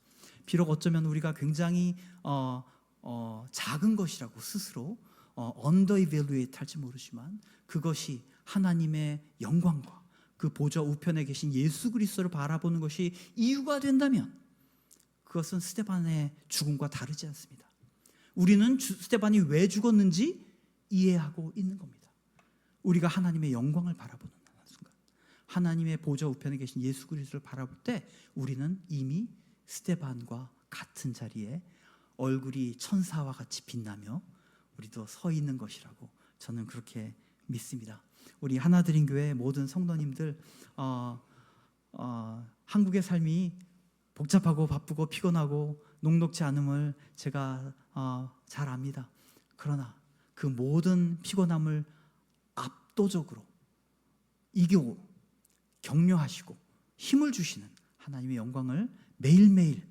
비록 어쩌면 우리가 굉장히 작은 것이라고 스스로 언더 이밸루에이트 할지 모르지만 그것이 하나님의 영광과 그 보좌 우편에 계신 예수 그리스도를 바라보는 것이 이유가 된다면 그것은 스데반의 죽음과 다르지 않습니다. 우리는 스데반이 왜 죽었는지 이해하고 있는 겁니다. 우리가 하나님의 영광을 바라보는 순간, 하나님의 보좌 우편에 계신 예수 그리스도를 바라볼 때 우리는 이미 스데반과 같은 자리에 얼굴이 천사와 같이 빛나며 우리도 서 있는 것이라고 저는 그렇게 믿습니다. 우리 하나드림 교회 모든 성도님들, 한국의 삶이 복잡하고 바쁘고 피곤하고 녹록지 않음을 제가 잘 압니다. 그러나 그 모든 피곤함을 압도적으로 이기고 격려하시고 힘을 주시는 하나님의 영광을 매일매일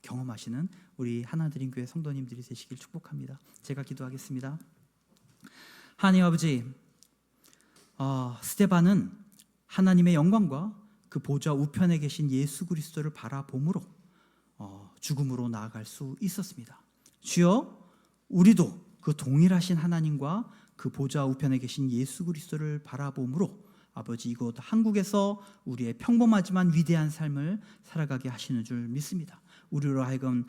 경험하시는 우리 하나드림 교회 성도님들이 되시길 축복합니다. 제가 기도하겠습니다. 하나님 아버지, 스데반은 하나님의 영광과 그 보좌 우편에 계신 예수 그리스도를 바라봄으로 죽음으로 나아갈 수 있었습니다. 주여, 우리도 그 동일하신 하나님과 그 보좌 우편에 계신 예수 그리스도를 바라봄으로 아버지 이곳 한국에서 우리의 평범하지만 위대한 삶을 살아가게 하시는 줄 믿습니다. 우리로 하여금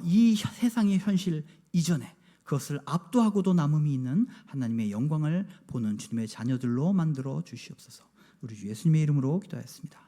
이 세상의 현실 이전에 그것을 압도하고도 남음이 있는 하나님의 영광을 보는 주님의 자녀들로 만들어 주시옵소서. 우리 주 예수님의 이름으로 기도하였습니다.